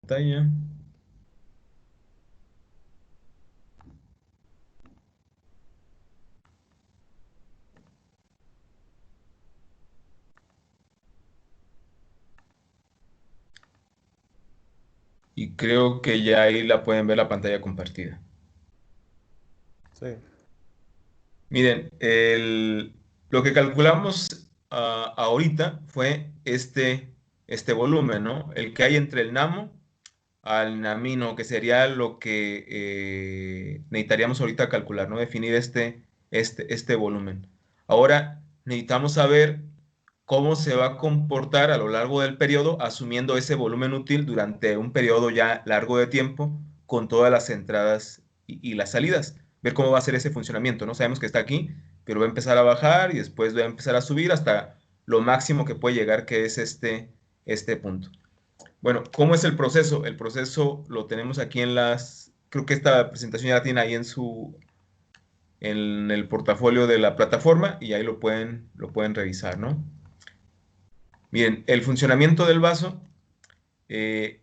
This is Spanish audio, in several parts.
pantalla. Y creo que ya ahí la pueden ver la pantalla compartida. Sí, Miren, lo que calculamos ahorita fue este volumen, ¿no? El que hay entre el namo al namino, que sería lo que necesitaríamos ahorita calcular, ¿no? Definir este volumen. Ahora necesitamos saber cómo se va a comportar a lo largo del periodo, asumiendo ese volumen útil durante un periodo ya largo de tiempo, con todas las entradas y las salidas. Ver cómo va a ser ese funcionamiento, ¿no? Sabemos que está aquí, pero va a empezar a bajar y después va a empezar a subir hasta lo máximo que puede llegar, que es este punto. Bueno, ¿cómo es el proceso? El proceso lo tenemos aquí creo que esta presentación ya la tiene ahí en el portafolio de la plataforma y ahí lo pueden revisar, ¿no? Bien, el funcionamiento del vaso,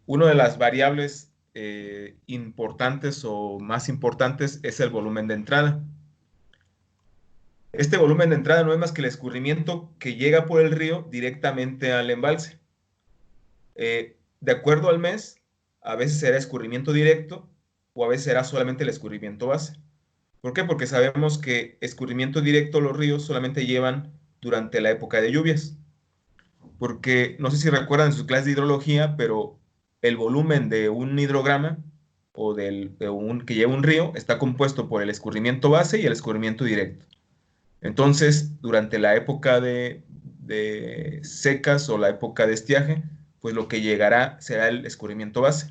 una de las variables importantes o más importantes es el volumen de entrada. Este volumen de entrada no es más que el escurrimiento que llega por el río directamente al embalse. De acuerdo al mes, a veces será escurrimiento directo o a veces será solamente el escurrimiento base. ¿Por qué? Porque sabemos que escurrimiento directo los ríos solamente llevan durante la época de lluvias. Porque no sé si recuerdan en su clase de hidrología, pero el volumen de un hidrograma o que lleva un río está compuesto por el escurrimiento base y el escurrimiento directo. Entonces, durante la época de secas o la época de estiaje, pues lo que llegará será el escurrimiento base.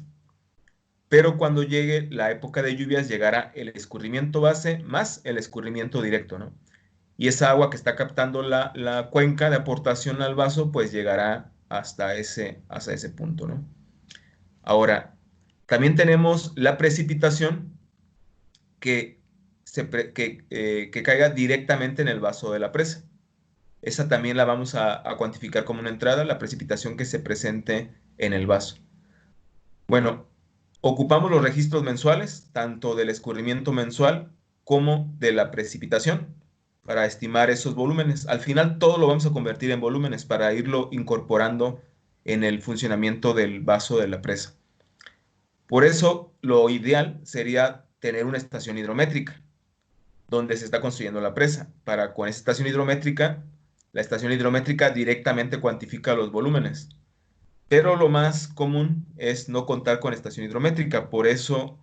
Pero cuando llegue la época de lluvias, llegará el escurrimiento base más el escurrimiento directo, ¿no? Y esa agua que está captando la cuenca de aportación al vaso, pues llegará hasta ese punto, ¿no? Ahora, también tenemos la precipitación que, que caiga directamente en el vaso de la presa. Esa también la vamos a cuantificar como una entrada, la precipitación que se presente en el vaso. Bueno, ocupamos los registros mensuales, tanto del escurrimiento mensual como de la precipitación, para estimar esos volúmenes. Al final todo lo vamos a convertir en volúmenes para irlo incorporando en el funcionamiento del vaso de la presa. Por eso, lo ideal sería tener una estación hidrométrica donde se está construyendo la presa. Para con esa estación hidrométrica, la estación hidrométrica directamente cuantifica los volúmenes. Pero lo más común es no contar con estación hidrométrica. Por eso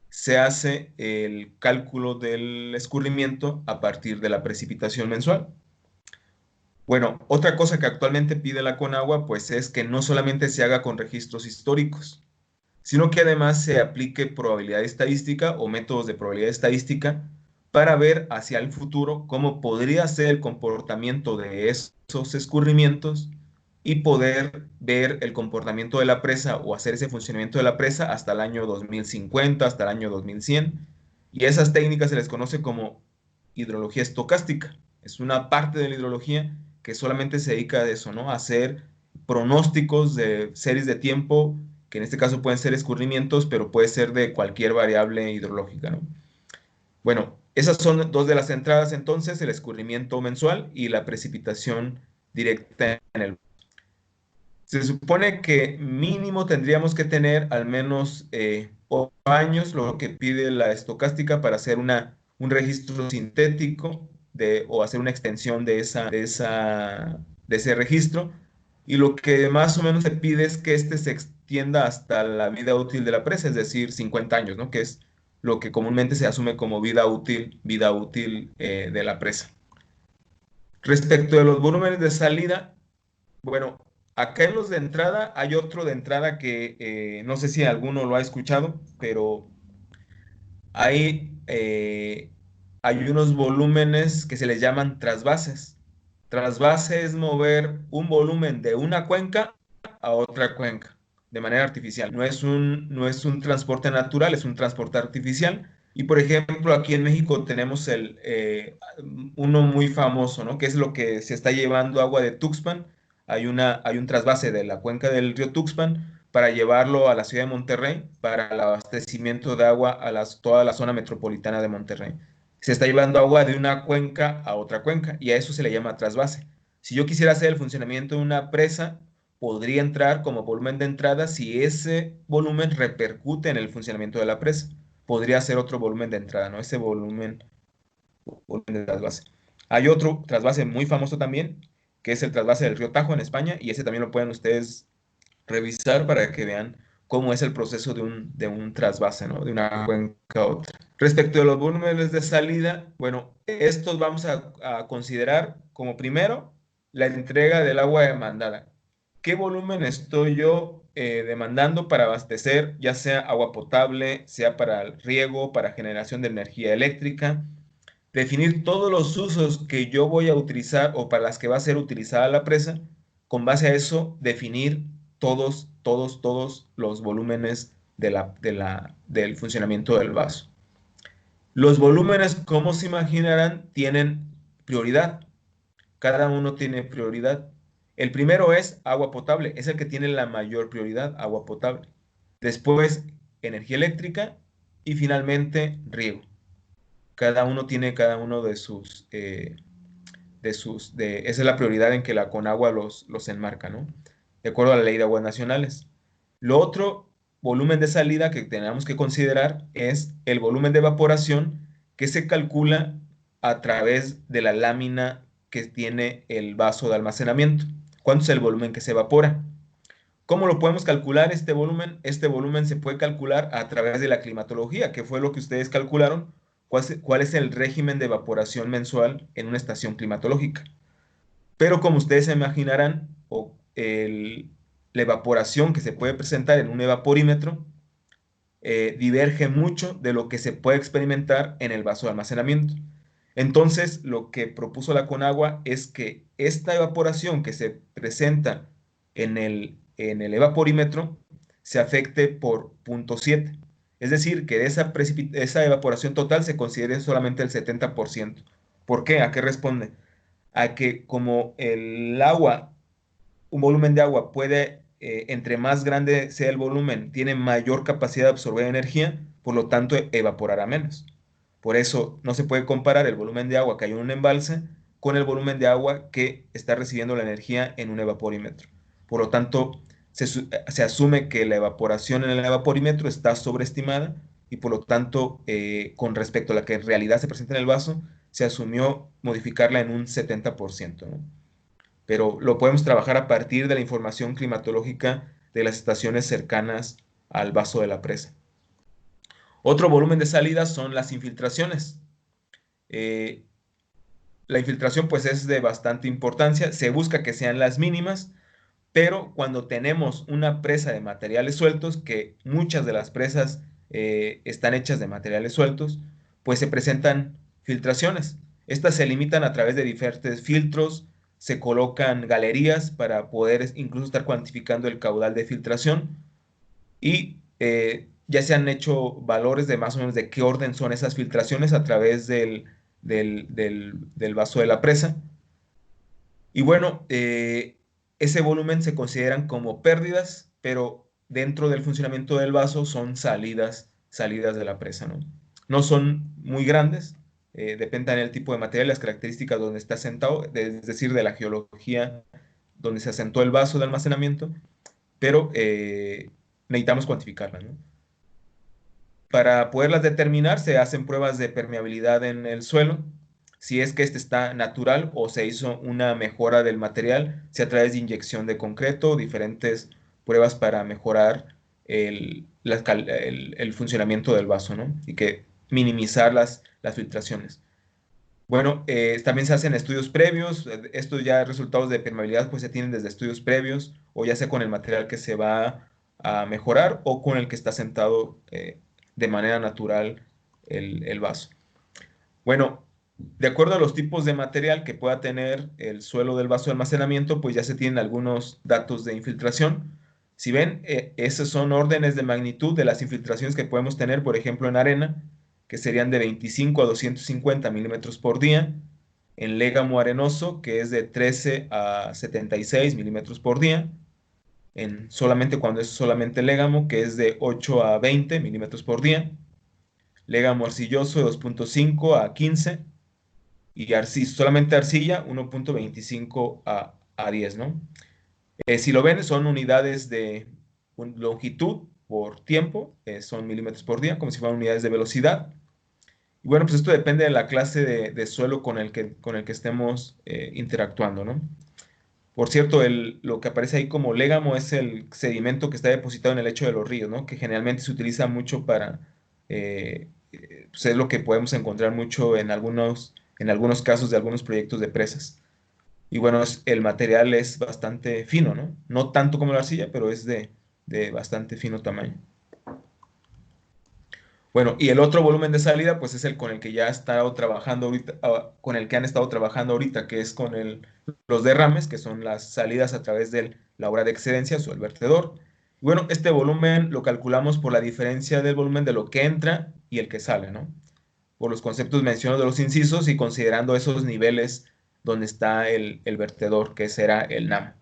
se hace el cálculo del escurrimiento a partir de la precipitación mensual. Bueno, otra cosa que actualmente pide la Conagua, pues es que no solamente se haga con registros históricos, sino que además se aplique probabilidad estadística o métodos de probabilidad estadística para ver hacia el futuro cómo podría ser el comportamiento de esos escurrimientos y poder ver el comportamiento de la presa o hacer ese funcionamiento de la presa hasta el año 2050, hasta el año 2100. Y esas técnicas se les conoce como hidrología estocástica. Es una parte de la hidrología que solamente se dedica a eso, ¿no? A hacer pronósticos de series de tiempo, que en este caso pueden ser escurrimientos, pero puede ser de cualquier variable hidrológica, ¿no? Bueno, esas son dos de las entradas entonces, el escurrimiento mensual y la precipitación directa en el... Se supone que mínimo tendríamos que tener al menos 8 años, lo que pide la estocástica para hacer un registro sintético o hacer una extensión de ese registro. Y lo que más o menos se pide es que este se extienda hasta la vida útil de la presa, es decir, 50 años, ¿no? Que es lo que comúnmente se asume como vida útil de la presa. Respecto de los volúmenes de salida, bueno, acá en los de entrada hay otro de entrada que no sé si alguno lo ha escuchado, pero hay, hay unos volúmenes que se les llaman trasvases. Trasvase es mover un volumen de una cuenca a otra cuenca de manera artificial. No es un transporte natural, es un transporte artificial. Y por ejemplo, aquí en México tenemos uno muy famoso, ¿no? Que es lo que se está llevando agua de Tuxpan. Hay un trasvase de la cuenca del río Tuxpan para llevarlo a la ciudad de Monterrey para el abastecimiento de agua a toda la zona metropolitana de Monterrey. Se está llevando agua de una cuenca a otra cuenca y a eso se le llama trasvase. Si yo quisiera hacer el funcionamiento de una presa, podría entrar como volumen de entrada si ese volumen repercute en el funcionamiento de la presa. Podría ser otro volumen de entrada, ¿no? Ese volumen de trasvase. Hay otro trasvase muy famoso también, que es el trasvase del río Tajo en España, y ese también lo pueden ustedes revisar para que vean cómo es el proceso de un trasvase, ¿no? De una cuenca a otra. Respecto a los volúmenes de salida, bueno, estos vamos a considerar como primero la entrega del agua demandada. ¿Qué volumen estoy yo demandando para abastecer, ya sea agua potable, sea para el riego, para generación de energía eléctrica? Definir todos los usos que yo voy a utilizar o para las que va a ser utilizada la presa. Con base a eso, definir todos los volúmenes del funcionamiento del vaso. Los volúmenes, como se imaginarán, tienen prioridad. Cada uno tiene prioridad. El primero es agua potable, es el que tiene la mayor prioridad, agua potable. Después, energía eléctrica y finalmente, riego. Cada uno tiene cada uno esa es la prioridad en que la Conagua los enmarca, ¿no? De acuerdo a la ley de aguas nacionales. Lo otro, volumen de salida que tenemos que considerar es el volumen de evaporación que se calcula a través de la lámina que tiene el vaso de almacenamiento. ¿Cuánto es el volumen que se evapora? ¿Cómo lo podemos calcular este volumen? Este volumen se puede calcular a través de la climatología, que fue lo que ustedes calcularon. ¿Cuál es el régimen de evaporación mensual en una estación climatológica? Pero como ustedes se imaginarán, la evaporación que se puede presentar en un evaporímetro diverge mucho de lo que se puede experimentar en el vaso de almacenamiento. Entonces, lo que propuso la Conagua es que esta evaporación que se presenta en el evaporímetro se afecte por 0.7. Es decir, que de esa evaporación total se considere solamente el 70%. ¿Por qué? ¿A qué responde? A que como el agua, un volumen de agua puede, entre más grande sea el volumen, tiene mayor capacidad de absorber energía, por lo tanto evaporará menos. Por eso no se puede comparar el volumen de agua que hay en un embalse con el volumen de agua que está recibiendo la energía en un evaporímetro. Por lo tanto, se asume que la evaporación en el evaporímetro está sobreestimada y por lo tanto, con respecto a la que en realidad se presenta en el vaso, se asumió modificarla en un 70%, ¿no? Pero lo podemos trabajar a partir de la información climatológica de las estaciones cercanas al vaso de la presa. Otro volumen de salida son las infiltraciones. Eh, la infiltración pues es de bastante importancia, se busca que sean las mínimas, pero cuando tenemos una presa de materiales sueltos, que muchas de las presas están hechas de materiales sueltos, pues se presentan filtraciones. Estas se limitan a través de diferentes filtros, se colocan galerías para poder incluso estar cuantificando el caudal de filtración y ya se han hecho valores de más o menos de qué orden son esas filtraciones a través del vaso de la presa. Y bueno, ese volumen se consideran como pérdidas, pero dentro del funcionamiento del vaso son salidas de la presa, ¿no? No son muy grandes, dependen del tipo de material, las características donde está asentado, es decir, de la geología donde se asentó el vaso de almacenamiento, pero necesitamos cuantificarla, ¿no? Para poderlas determinar, se hacen pruebas de permeabilidad en el suelo, si es que este está natural o se hizo una mejora del material, sea a través de inyección de concreto, diferentes pruebas para mejorar el funcionamiento del vaso, ¿no? Y que minimizar las filtraciones. Bueno, también se hacen estudios previos, estos ya resultados de permeabilidad pues se tienen desde estudios previos o ya sea con el material que se va a mejorar o con el que está sentado de manera natural el vaso. Bueno, de acuerdo a los tipos de material que pueda tener el suelo del vaso de almacenamiento, pues ya se tienen algunos datos de infiltración. Si ven, esos son órdenes de magnitud de las infiltraciones que podemos tener, por ejemplo, en arena, que serían de 25 a 250 milímetros por día, en légamo arenoso, que es de 13 a 76 milímetros por día, solamente cuando es solamente légamo, que es de 8 a 20 milímetros por día, légamo arcilloso de 2.5 a 15 y solamente arcilla 1.25 a 10, ¿no? Si lo ven, son unidades de longitud por tiempo, son milímetros por día, como si fueran unidades de velocidad. Y bueno, pues esto depende de la clase de suelo con el que estemos interactuando, ¿no? Por cierto, lo que aparece ahí como légamo es el sedimento que está depositado en el lecho de los ríos, ¿no? Que generalmente se utiliza mucho pues es lo que podemos encontrar mucho en algunos casos de algunos proyectos de presas. Y bueno, el material es bastante fino, ¿no? No tanto como la arcilla, pero es de bastante fino tamaño. Bueno, y el otro volumen de salida, pues es el con el que ya ha estado trabajando ahorita, con el que han estado trabajando ahorita, que es con los derrames, que son las salidas a través de la obra de excedencias o el vertedor. Y bueno, este volumen lo calculamos por la diferencia del volumen de lo que entra y el que sale, ¿no? Por los conceptos mencionados de los incisos y considerando esos niveles donde está el vertedor, que será el NAM.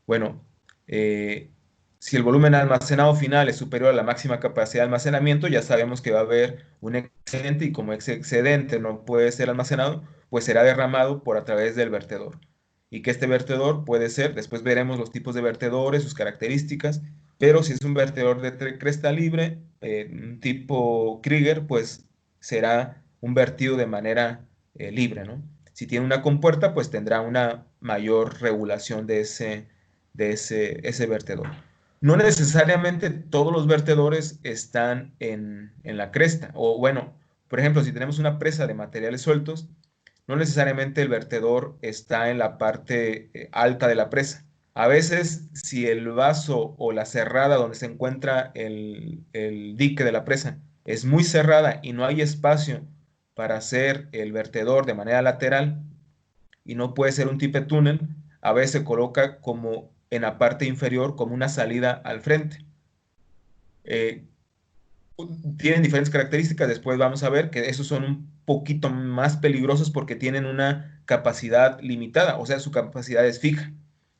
Bueno, eh, si el volumen almacenado final es superior a la máxima capacidad de almacenamiento, ya sabemos que va a haber un excedente y como ese excedente no puede ser almacenado, pues será derramado por a través del vertedor. Y que este vertedor puede ser, después veremos los tipos de vertedores, sus características, pero si es un vertedor de cresta libre, un tipo Krieger, pues será un vertido de manera libre, ¿no? Si tiene una compuerta, pues tendrá una mayor regulación ese vertedor. No necesariamente todos los vertedores están en la cresta. O bueno, por ejemplo, si tenemos una presa de materiales sueltos, no necesariamente el vertedor está en la parte alta de la presa. A veces, si el vaso o la cerrada donde se encuentra el dique de la presa es muy cerrada y no hay espacio para hacer el vertedor de manera lateral, y no puede ser un tipo de túnel, a veces se coloca como en la parte inferior como una salida al frente. Eh, Tienen diferentes características, después vamos a ver que esos son un poquito más peligrosos porque tienen una capacidad limitada, o sea, su capacidad es fija.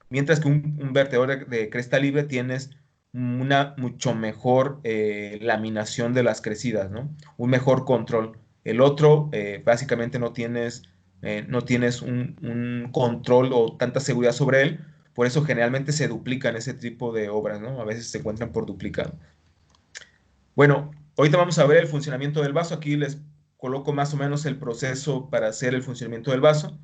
Mientras que un vertedor de cresta libre tienes una mucho mejor laminación de las crecidas, ¿no? Un mejor control. El otro, básicamente no tienes un control o tanta seguridad sobre él, por eso generalmente se duplican ese tipo de obras, ¿no? A veces se encuentran por duplicado. Bueno, ahorita vamos a ver el funcionamiento del vaso. Aquí les coloco más o menos el proceso para hacer el funcionamiento del vaso.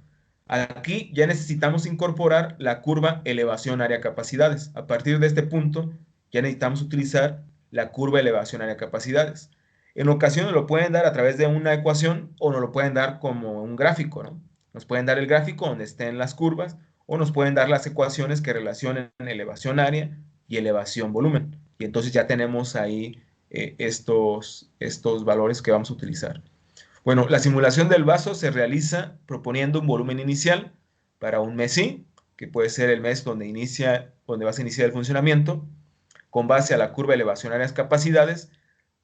Aquí ya necesitamos incorporar la curva elevación área capacidades. A partir de este punto ya necesitamos utilizar la curva elevación área capacidades. En ocasiones lo pueden dar a través de una ecuación o nos lo pueden dar como un gráfico, ¿no? Nos pueden dar el gráfico donde estén las curvas o nos pueden dar las ecuaciones que relacionen elevación área y elevación volumen. Y entonces ya tenemos ahí estos valores que vamos a utilizar. Bueno, la simulación del vaso se realiza proponiendo un volumen inicial para un mes I, que puede ser el mes donde vas a iniciar el funcionamiento. Con base a la curva de elevación a las capacidades,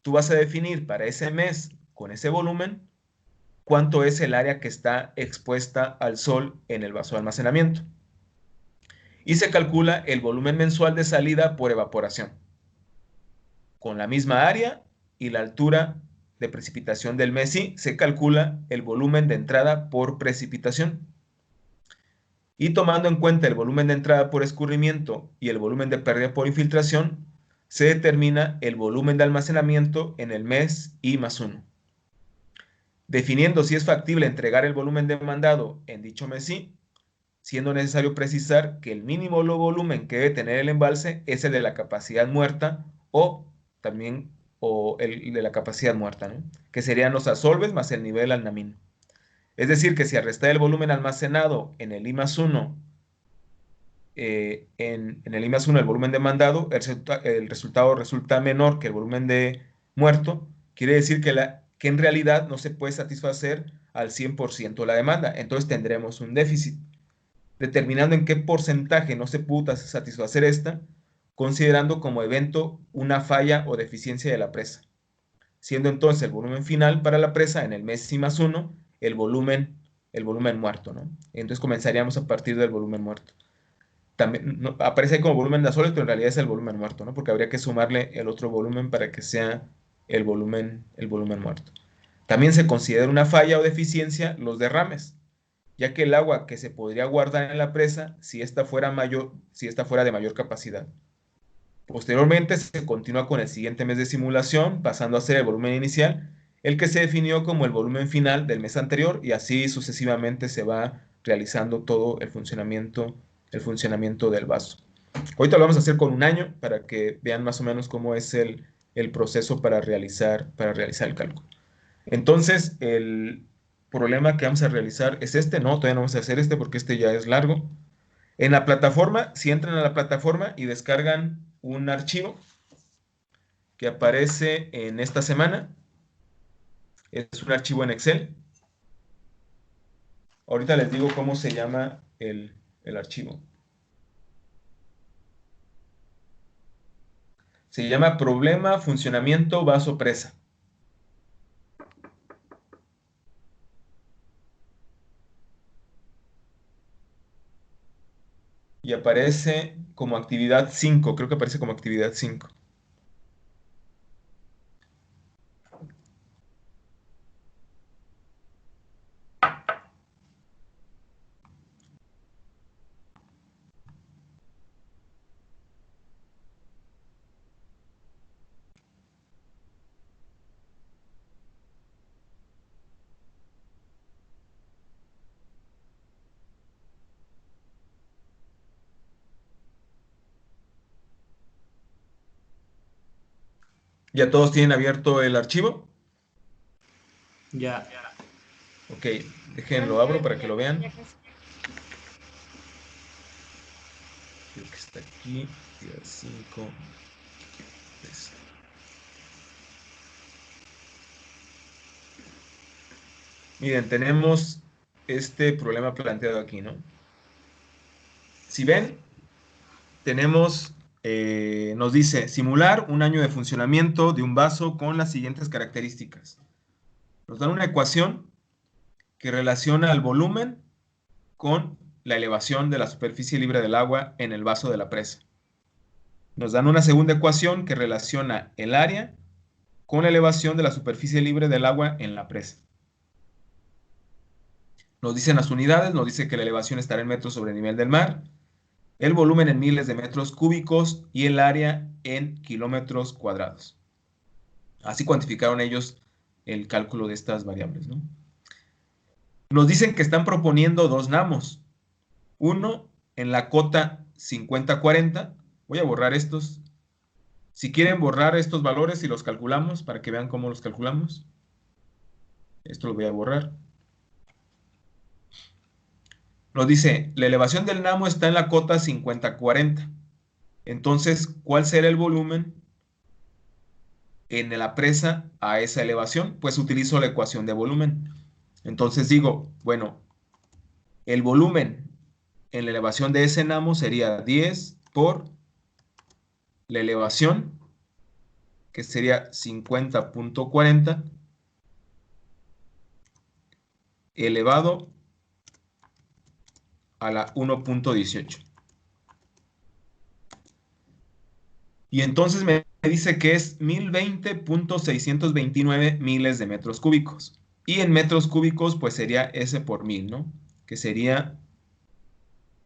tú vas a definir para ese mes, con ese volumen, cuánto es el área que está expuesta al sol en el vaso de almacenamiento. Y se calcula el volumen mensual de salida por evaporación con la misma área y la altura de precipitación del mes I, se calcula el volumen de entrada por precipitación. Y tomando en cuenta el volumen de entrada por escurrimiento y el volumen de pérdida por infiltración, se determina el volumen de almacenamiento en el mes I más 1. Definiendo si es factible entregar el volumen demandado en dicho mes I, siendo necesario precisar que el mínimo volumen que debe tener el embalse es el de la capacidad muerta o también el de la capacidad muerta, ¿no? Que serían los asolves más el nivel alnamino. Es decir, que si al restar el volumen almacenado en el I más 1, en el I más 1 el volumen demandado, el resultado resulta menor que el volumen de muerto, quiere decir que en realidad no se puede satisfacer al 100% la demanda. Entonces tendremos un déficit determinando en qué porcentaje no se pudo satisfacer esta, considerando como evento una falla o deficiencia de la presa, siendo entonces el volumen final para la presa en el mes I más 1 el volumen muerto, ¿no? Entonces comenzaríamos a partir del volumen muerto. también aparece ahí como volumen de sólido, pero en realidad es el volumen muerto, ¿no? Porque habría que sumarle el otro volumen para que sea el volumen muerto. También se considera una falla o deficiencia los derrames, ya que el agua que se podría guardar en la presa, si esta fuera de mayor capacidad. Posteriormente se continúa con el siguiente mes de simulación, pasando a ser el volumen inicial, el que se definió como el volumen final del mes anterior, y así sucesivamente se va realizando todo el funcionamiento del vaso. Ahorita lo vamos a hacer con un año para que vean más o menos cómo es el proceso para realizar el cálculo. Entonces, el problema que vamos a realizar es este. No, todavía no vamos a hacer este porque este ya es largo. En la plataforma, si entran a la plataforma y descargan un archivo que aparece en esta semana, es un archivo en Excel. Ahorita les digo cómo se llama el archivo. Se llama Problema Funcionamiento Vaso Presa. Y aparece como actividad 5, creo que aparece como actividad 5. ¿Ya todos tienen abierto el archivo? Ya. Ok, déjenlo abro para que lo vean. Creo que está aquí. 5. Miren, tenemos este problema planteado aquí, ¿no? Si ven, nos dice simular un año de funcionamiento de un vaso con las siguientes características. Nos dan una ecuación que relaciona el volumen con la elevación de la superficie libre del agua en el vaso de la presa. Nos dan una segunda ecuación que relaciona el área con la elevación de la superficie libre del agua en la presa. Nos dicen las unidades, nos dice que la elevación estará en metros sobre el nivel del mar, el volumen en miles de metros cúbicos y el área en kilómetros cuadrados. Así cuantificaron ellos el cálculo de estas variables, ¿no? Nos dicen que están proponiendo dos namos. Uno en la cota 50-40. Voy a borrar estos. Si quieren borrar estos valores y los calculamos para que vean cómo los calculamos. Esto lo voy a borrar. Nos dice, la elevación del namo está en la cota 50-40. Entonces, ¿cuál será el volumen en la presa a esa elevación? Pues utilizo la ecuación de volumen. Entonces digo, bueno, el volumen en la elevación de ese namo sería 10 por la elevación, que sería 50.40, elevado a la 1.18. Y entonces me dice que es 1020.629 miles de metros cúbicos. Y en metros cúbicos, pues sería S por 1000, ¿no? Que sería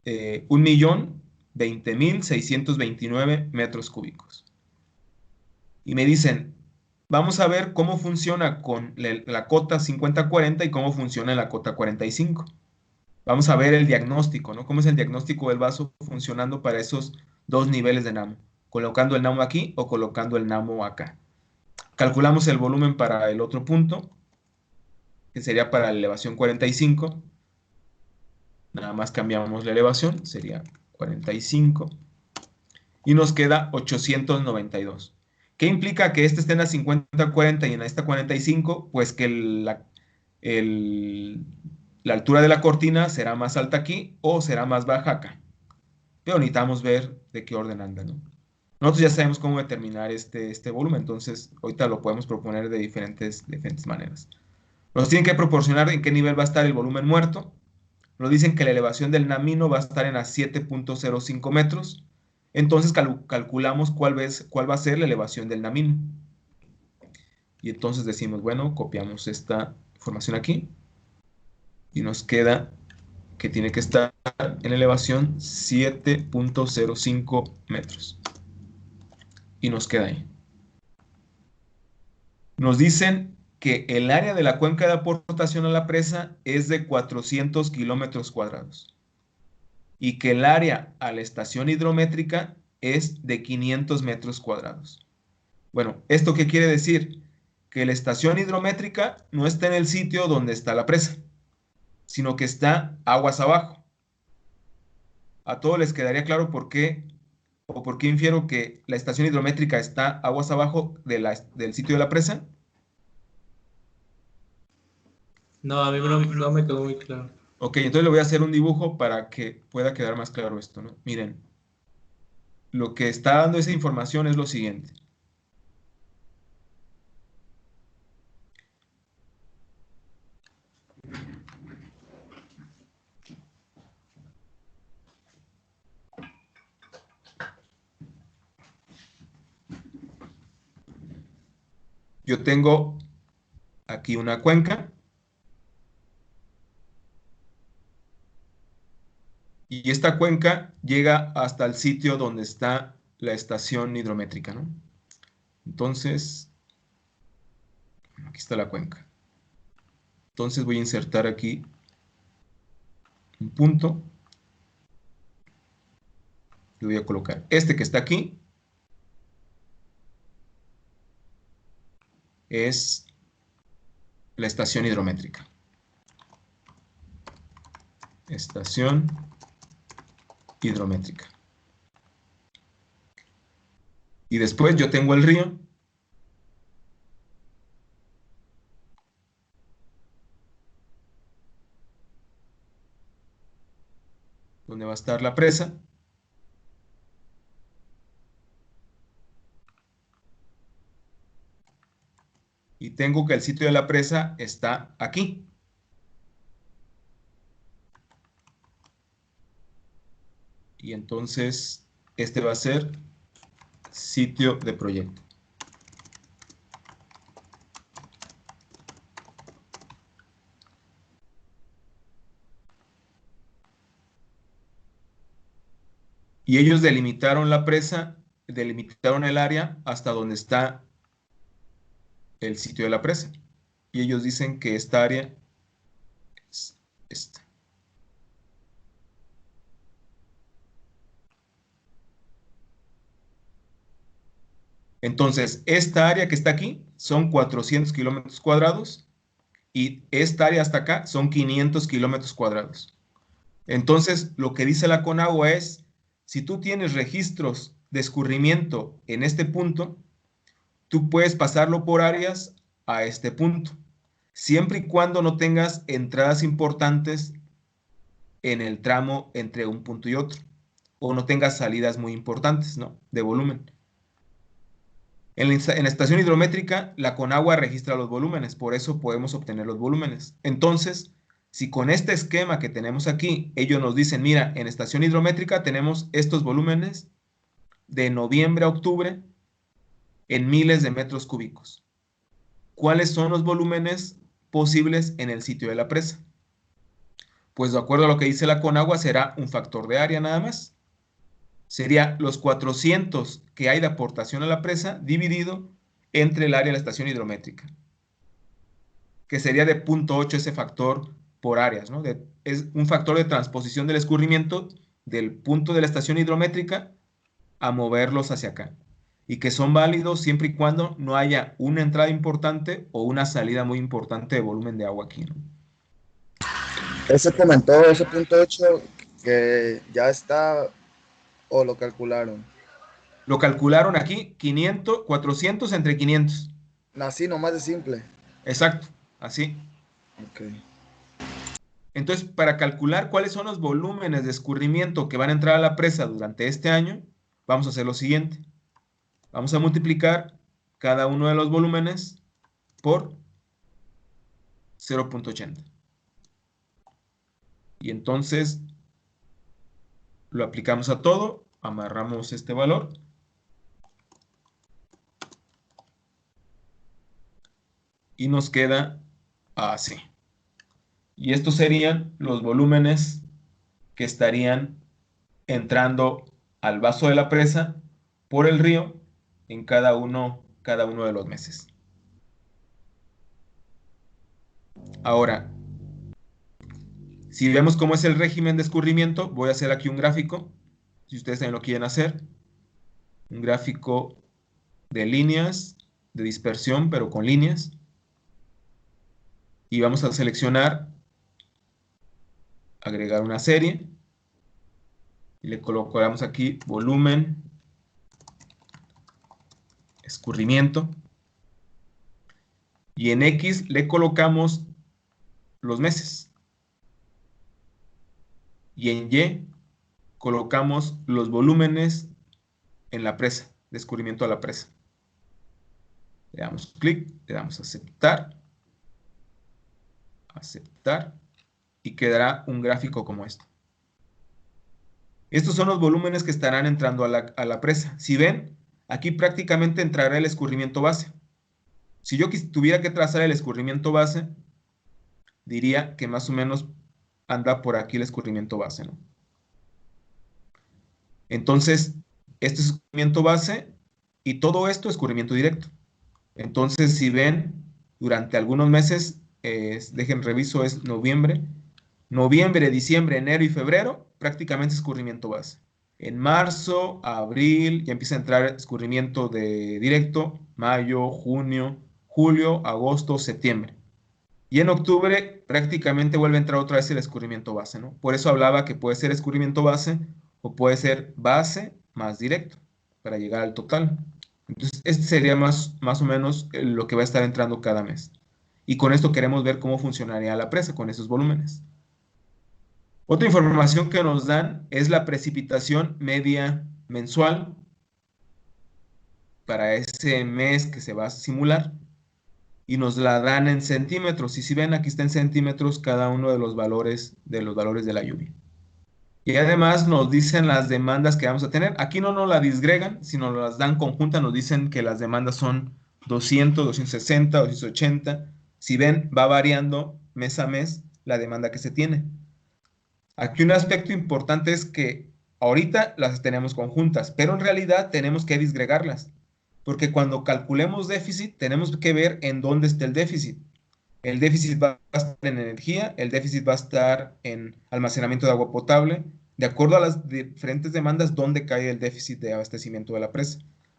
1.020.629 metros cúbicos. Y me dicen, vamos a ver cómo funciona con la cota 50-40 y cómo funciona en la cota 45. Vamos a ver el diagnóstico, ¿no? ¿Cómo es el diagnóstico del vaso funcionando para esos dos niveles de namo? Colocando el namo aquí o colocando el namo acá. Calculamos el volumen para el otro punto, que sería para la elevación 45. Nada más cambiamos la elevación, sería 45. Y nos queda 892. ¿Qué implica que este esté en la 50-40 y en esta 45? Pues que la altura de la cortina será más alta aquí o será más baja acá. Pero necesitamos ver de qué orden anda, ¿no? Nosotros ya sabemos cómo determinar este volumen, entonces ahorita lo podemos proponer de diferentes maneras. Nos tienen que proporcionar en qué nivel va a estar el volumen muerto. Nos dicen que la elevación del Namino va a estar en a 7.05 metros. Entonces calculamos cuál va a ser la elevación del Namino. Y entonces decimos, bueno, copiamos esta información aquí. Y nos queda que tiene que estar en elevación 7.05 metros. Y nos queda ahí. Nos dicen que el área de la cuenca de aportación a la presa es de 400 kilómetros cuadrados y que el área a la estación hidrométrica es de 500 metros cuadrados. Bueno, ¿esto qué quiere decir? Que la estación hidrométrica no está en el sitio donde está la presa, sino que está aguas abajo. ¿A todos les quedaría claro por qué o por qué infiero que la estación hidrométrica está aguas abajo del sitio de la presa? No, a mí no me quedó muy claro. Ok, entonces le voy a hacer un dibujo para que pueda quedar más claro esto, ¿no? Miren, lo que está dando esa información es lo siguiente. Yo tengo aquí una cuenca y esta cuenca llega hasta el sitio donde está la estación hidrométrica, ¿no? Entonces, aquí está la cuenca. Entonces voy a insertar aquí un punto. Le voy a colocar este que está aquí. Es la estación hidrométrica. Estación hidrométrica. Y después yo tengo el río. Donde va a estar la presa. Y tengo que el sitio de la presa está aquí. Y entonces este va a ser sitio de proyecto. Y ellos delimitaron la presa, delimitaron el área hasta donde está el sitio de la presa. Y ellos dicen que esta área es esta. Entonces, esta área que está aquí son 400 kilómetros cuadrados y esta área hasta acá son 500 kilómetros cuadrados. Entonces, lo que dice la Conagua es, si tú tienes registros de escurrimiento en este punto, tú puedes pasarlo por áreas a este punto, siempre y cuando no tengas entradas importantes en el tramo entre un punto y otro, o no tengas salidas muy importantes, ¿no? De volumen. En la estación hidrométrica, la Conagua registra los volúmenes, por eso podemos obtener los volúmenes. Entonces, si con este esquema que tenemos aquí, ellos nos dicen, mira, en estación hidrométrica tenemos estos volúmenes de noviembre a octubre en miles de metros cúbicos. ¿Cuáles son los volúmenes posibles en el sitio de la presa? Pues de acuerdo a lo que dice la Conagua, será un factor de área nada más. Sería los 400 que hay de aportación a la presa dividido entre el área de la estación hidrométrica, que sería de 0.8 ese factor por áreas, ¿no? Es un factor de transposición del escurrimiento del punto de la estación hidrométrica a moverlos hacia acá, y que son válidos siempre y cuando no haya una entrada importante o una salida muy importante de volumen de agua aquí, ¿no? Ese comentó ese punto 8 que ya está o lo calcularon. Lo calcularon aquí, 500, 400 entre 500. Así nomás de simple. Exacto, así. Ok. Entonces, para calcular cuáles son los volúmenes de escurrimiento que van a entrar a la presa durante este año, vamos a hacer lo siguiente. Vamos a multiplicar cada uno de los volúmenes por 0.80. Y entonces lo aplicamos a todo, amarramos este valor. Y nos queda así. Y estos serían los volúmenes que estarían entrando al vaso de la presa por el río en cada uno de los meses. Ahora, si vemos cómo es el régimen de escurrimiento, voy a hacer aquí un gráfico, si ustedes también lo quieren hacer, un gráfico de líneas, de dispersión, pero con líneas. Y vamos a seleccionar, agregar una serie, y le colocamos aquí volumen, escurrimiento, y en X le colocamos los meses. Y en Y colocamos los volúmenes en la presa, de escurrimiento a la presa. Le damos clic, le damos a aceptar, aceptar, y quedará un gráfico como este. Estos son los volúmenes que estarán entrando a la presa. Si ven, aquí prácticamente entrará el escurrimiento base. Si yo tuviera que trazar el escurrimiento base, diría que más o menos anda por aquí el escurrimiento base, ¿no? Entonces, este es escurrimiento base y todo esto es escurrimiento directo. Entonces, si ven, durante algunos meses, dejen reviso, es noviembre, diciembre, enero y febrero, prácticamente escurrimiento base. En marzo, abril, ya empieza a entrar escurrimiento directo, mayo, junio, julio, agosto, septiembre. Y en octubre prácticamente vuelve a entrar otra vez el escurrimiento base, ¿no? Por eso hablaba que puede ser escurrimiento base o puede ser base más directo para llegar al total. Entonces, este sería más o menos lo que va a estar entrando cada mes. Y con esto queremos ver cómo funcionaría la presa con esos volúmenes. Otra información que nos dan es la precipitación media mensual para ese mes que se va a simular. Y nos la dan en centímetros. Y si ven, aquí está en centímetros cada uno de los valores de la lluvia. Y además nos dicen las demandas que vamos a tener. Aquí no nos la disgregan, sino nos las dan conjuntas. Nos dicen que las demandas son 200, 260, 280. Si ven, va variando mes a mes la demanda que se tiene. Aquí un aspecto importante es que ahorita las tenemos conjuntas, pero en realidad tenemos que disgregarlas. Porque cuando calculemos déficit, tenemos que ver en dónde está el déficit. El déficit va a estar en energía, el déficit va a estar en almacenamiento de agua potable, de acuerdo a las diferentes demandas, dónde cae el déficit de abastecimiento de la presa.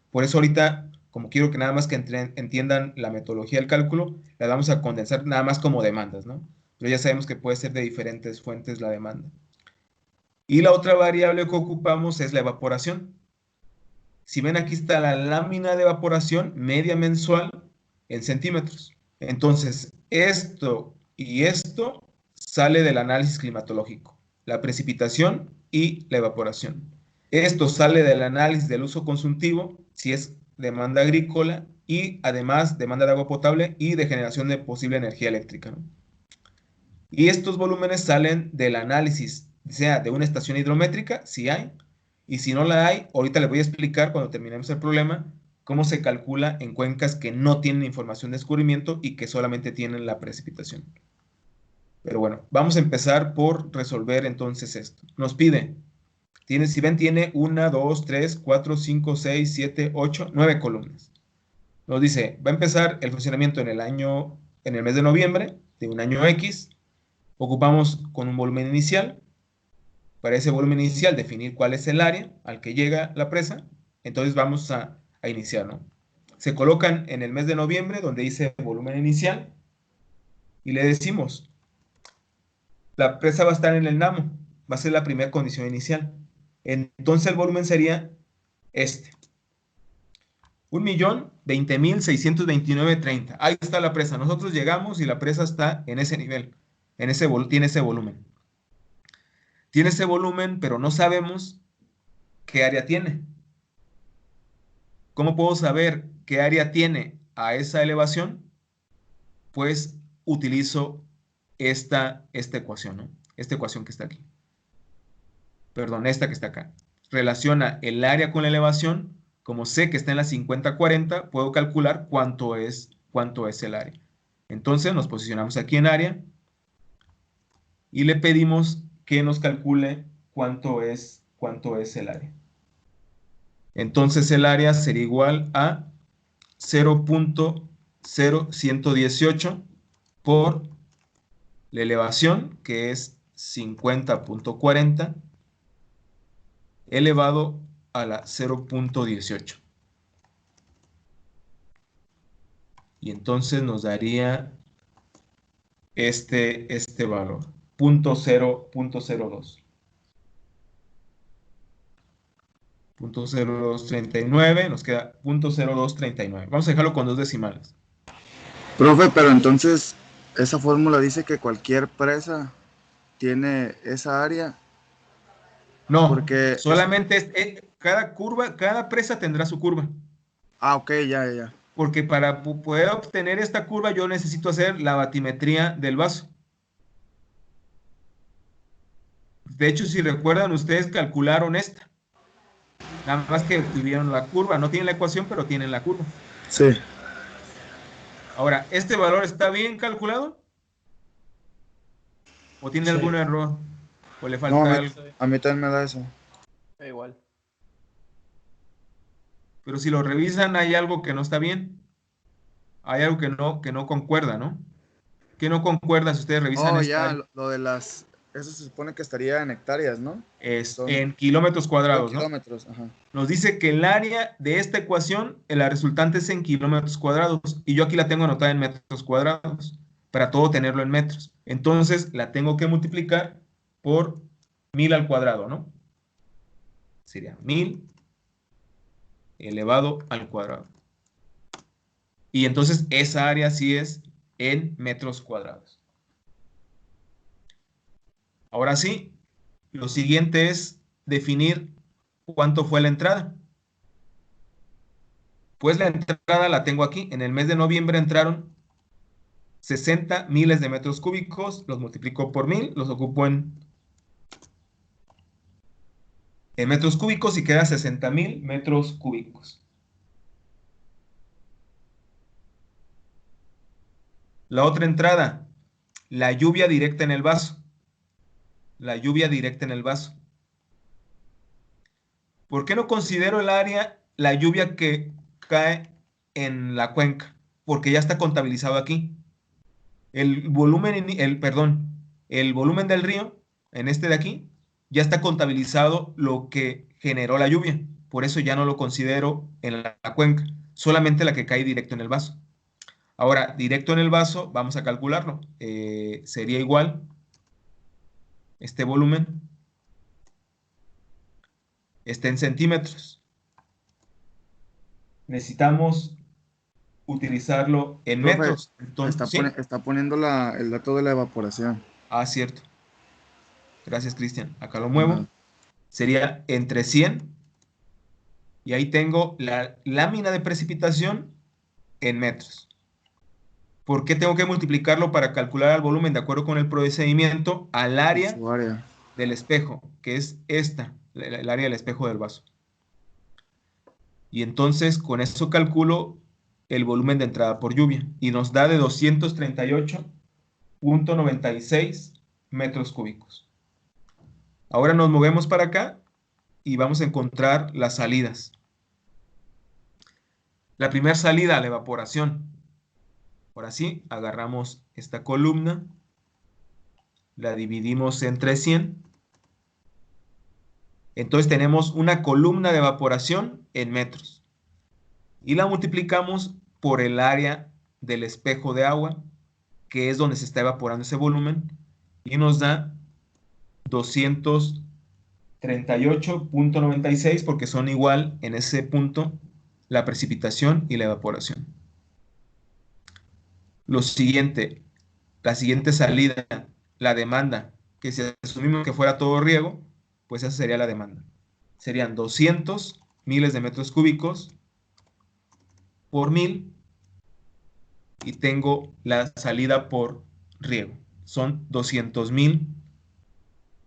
Por eso ahorita, como quiero que nada más que entiendan la metodología del cálculo, la vamos a condensar nada más como demandas, ¿no? Pero ya sabemos que puede ser de diferentes fuentes la demanda. Y la otra variable que ocupamos es la evaporación. Si ven, aquí está la lámina de evaporación media mensual en centímetros. Entonces, esto y esto sale del análisis climatológico, la precipitación y la evaporación. Esto sale del análisis del uso consultivo, si es demanda agrícola, y además demanda de agua potable y de generación de posible energía eléctrica, ¿no? Y estos volúmenes salen del análisis, sea de una estación hidrométrica, si hay, y si no la hay, ahorita les voy a explicar cuando terminemos el problema, cómo se calcula en cuencas que no tienen información de escurrimiento y que solamente tienen la precipitación. Pero bueno, vamos a empezar por resolver entonces esto. Nos pide, si ven, tiene 1, 2, 3, 4, 5, 6, 7, 8, 9 columnas. Nos dice, va a empezar el funcionamiento en el mes de noviembre, de un año X. Ocupamos con un volumen inicial. Para ese volumen inicial, definir cuál es el área al que llega la presa. Entonces vamos a iniciar, ¿no? Se colocan en el mes de noviembre, donde dice volumen inicial, y le decimos, la presa va a estar en el Namo, va a ser la primera condición inicial. Entonces el volumen sería este. 1.020.629.30. Ahí está la presa. Nosotros llegamos y la presa está en ese nivel, tiene ese volumen. Tiene ese volumen, pero no sabemos qué área tiene. ¿Cómo puedo saber qué área tiene a esa elevación? Pues utilizo esta ecuación, ¿no? esta ecuación que está aquí. Perdón, esta que está acá. Relaciona el área con la elevación. Como sé que está en la 50-40, puedo calcular cuánto es el área. Entonces nos posicionamos aquí en área y le pedimos que nos calcule cuánto es el área. Entonces el área sería igual a 0.0118 por la elevación, que es 50.40, elevado a la 0.18. Y entonces nos daría este valor, 0.02. 0.0239, nos queda 0.0239. Vamos a dejarlo con 2 decimales. Profe, pero entonces esa fórmula dice que cualquier presa tiene esa área, No, porque solamente cada presa tendrá su curva. ok, ya. Porque para poder obtener esta curva yo necesito hacer la batimetría del vaso. De hecho, si recuerdan, ustedes calcularon esta. Nada más que tuvieron la curva. No tienen la ecuación, pero tienen la curva. Sí. Ahora, ¿este valor está bien calculado? ¿O tiene Sí. algún error? ¿O le No, falta algo? a mí también me da eso. Igual. Pero si lo revisan, hay algo que no está bien. Hay algo que no concuerda, ¿no? ¿Qué no concuerda si ustedes revisan Oh, esta ya, área? lo de las... Eso se supone que estaría en hectáreas, ¿no? Es Son en kilómetros cuadrados, ¿no? kilómetros, ajá. Nos dice que el área de esta ecuación, la resultante es en kilómetros cuadrados, y yo aquí la tengo anotada en metros cuadrados, para todo tenerlo en metros. Entonces, la tengo que multiplicar por 1000 al cuadrado, ¿no? Sería 1000 elevado al cuadrado. Y entonces, esa área sí es en metros cuadrados. Ahora sí, lo siguiente es definir cuánto fue la entrada. Pues la entrada la tengo aquí. En el mes de noviembre entraron 60 miles de metros cúbicos, los multiplico por 1000, los ocupo en metros cúbicos y queda 60,000 metros cúbicos. La otra entrada, la lluvia directa en el vaso. La lluvia directa en el vaso. ¿Por qué no considero el área la lluvia que cae en la cuenca? Porque ya está contabilizado aquí. El volumen, el volumen del río, en este de aquí, ya está contabilizado lo que generó la lluvia. Por eso ya no lo considero en la cuenca, solamente la que cae directo en el vaso. Ahora, directo en el vaso, vamos a calcularlo. Sería igual este volumen, está en centímetros. Necesitamos utilizarlo en Profe, metros. Entonces, ¿sí? está poniendo el dato de la evaporación. Ah, cierto. Gracias, Cristian. Acá lo Ajá. muevo. Sería entre 100 y ahí tengo la lámina de precipitación en metros. ¿Por qué tengo que multiplicarlo para calcular el volumen de acuerdo con el procedimiento al área Su área. del espejo, que es esta, el área del espejo del vaso? Y entonces con eso calculo el volumen de entrada por lluvia y nos da de 238.96 metros cúbicos. Ahora nos movemos para acá y vamos a encontrar las salidas. La primera salida, la evaporación. Ahora sí, agarramos esta columna, la dividimos entre 100. Entonces tenemos una columna de evaporación en metros. Y la multiplicamos por el área del espejo de agua, que es donde se está evaporando ese volumen, y nos da 238.96 porque son igual en ese punto la precipitación y la evaporación. Lo siguiente, la siguiente salida, la demanda, que si asumimos que fuera todo riego, pues esa sería la demanda. Serían 200 miles de metros cúbicos por 1000 y tengo la salida por riego. Son 200,000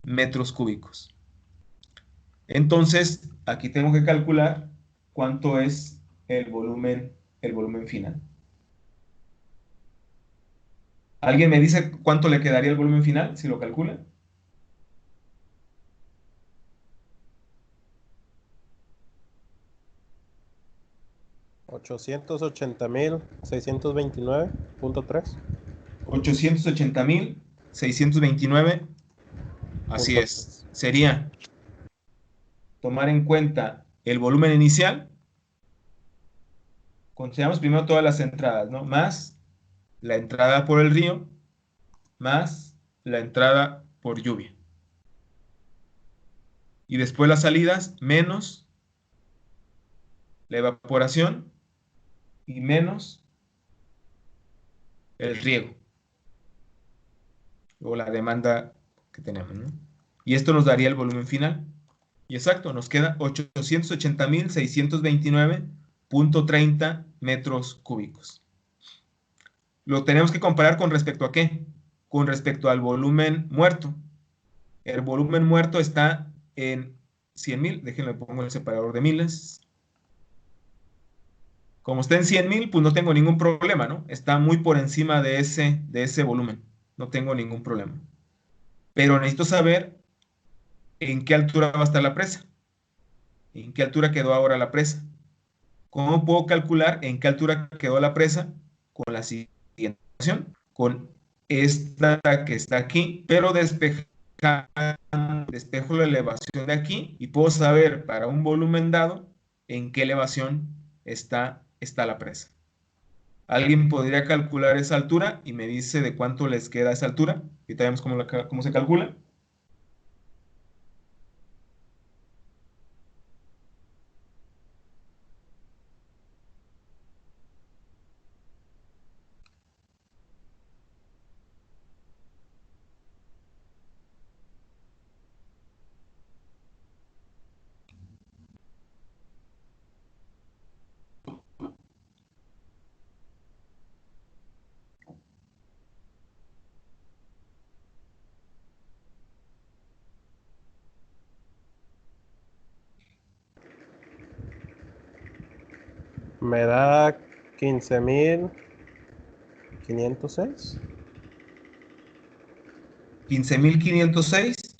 metros cúbicos. Entonces, aquí tengo que calcular cuánto es el volumen final. ¿Alguien me dice cuánto le quedaría el volumen final si lo calcula? $880,629.3. 880,629. Así es. Sería tomar en cuenta el volumen inicial. Consideramos primero todas las entradas, ¿no? Más la entrada por el río, más la entrada por lluvia. Y después las salidas, menos la evaporación y menos el riego. O la demanda que tenemos, ¿no? Y esto nos daría el volumen final. Y exacto, nos queda 880,629.30 metros cúbicos. Lo tenemos que comparar con respecto a ¿qué? Con respecto al volumen muerto. El volumen muerto está en 100,000. Déjenme pongo el separador de miles. Como está en 100,000, pues no tengo ningún problema, ¿no? Está muy por encima de ese volumen. No tengo ningún problema. Pero necesito saber en qué altura va a estar la presa. ¿En qué altura quedó ahora la presa? ¿Cómo puedo calcular en qué altura quedó la presa? Con la siguiente ecuación. Con esta que está aquí, pero despejo la elevación de aquí y puedo saber para un volumen dado en qué elevación está la presa. ¿Alguien podría calcular esa altura y me dice de cuánto les queda esa altura? Ahorita vemos cómo se calcula. Me da 15,506. 15,506.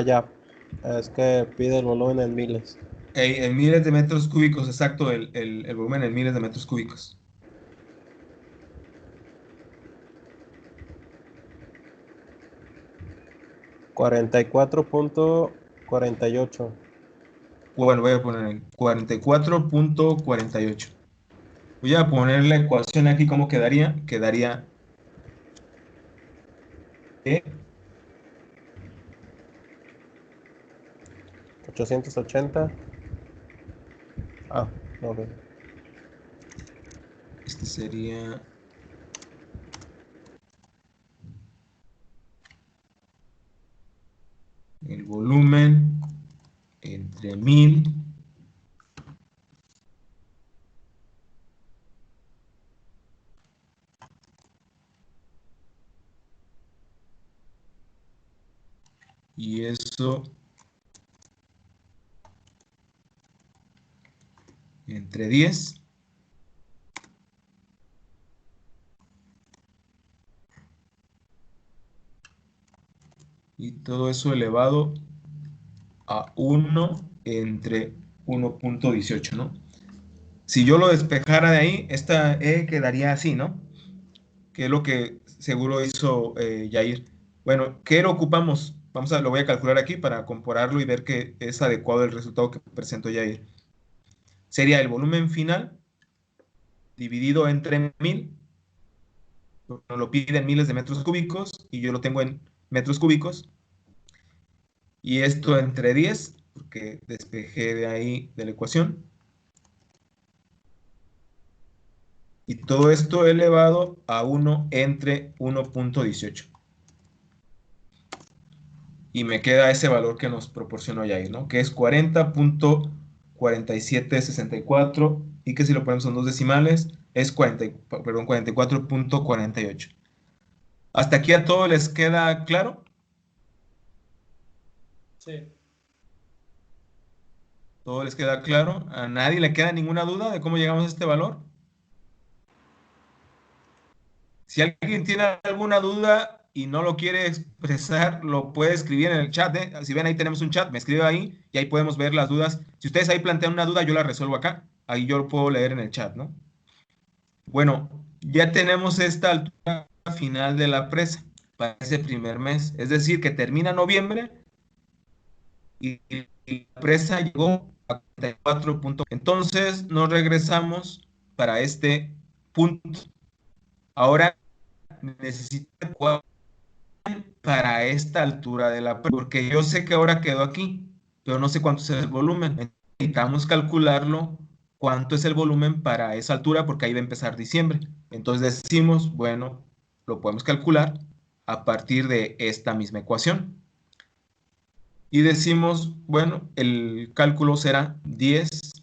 Ya. Es que pide el volumen en miles. En miles de metros cúbicos, exacto, el volumen en miles de metros cúbicos. $44.48. Bueno, voy a poner en 44.48. Voy a poner la ecuación aquí, ¿cómo quedaría? Quedaría E 880. Ok. este sería el volumen entre 1000 y eso entre 10 y todo eso elevado a 1 entre 1.18, ¿no? Si yo lo despejara de ahí, esta E quedaría así, ¿no? Que es lo que seguro hizo Yair. Bueno, ¿qué lo ocupamos? Lo voy a calcular aquí para compararlo y ver que es adecuado el resultado que presentó Yair. Sería el volumen final dividido entre 1000. Nos lo pide en miles de metros cúbicos y yo lo tengo en metros cúbicos. Y esto entre 10, porque despejé de ahí de la ecuación. Y todo esto elevado a 1 entre 1.18. Y me queda ese valor que nos proporcionó Yair, ¿no? Que es 40.48 47.64 y que si lo ponemos en dos decimales es 44.48. ¿Hasta aquí a todos les queda claro? Sí. ¿Todo les queda claro? ¿A nadie le queda ninguna duda de cómo llegamos a este valor? Si alguien tiene alguna duda y no lo quiere expresar, lo puede escribir en el chat, ¿eh? Si ven, ahí tenemos un chat, me escribe ahí y ahí podemos ver las dudas. Si ustedes ahí plantean una duda, yo la resuelvo acá. Ahí yo lo puedo leer en el chat, ¿no? Bueno, ya tenemos esta altura final de la presa para ese primer mes. Es decir, que termina noviembre y la presa llegó a 44 puntos. Entonces nos regresamos para este punto. Ahora necesito para esta altura de la presa, porque yo sé que ahora quedó aquí, pero no sé cuánto es el volumen. Necesitamos calcularlo cuánto es el volumen para esa altura, porque ahí va a empezar diciembre. Entonces decimos, bueno, lo podemos calcular a partir de esta misma ecuación. Y decimos, bueno, el cálculo será 10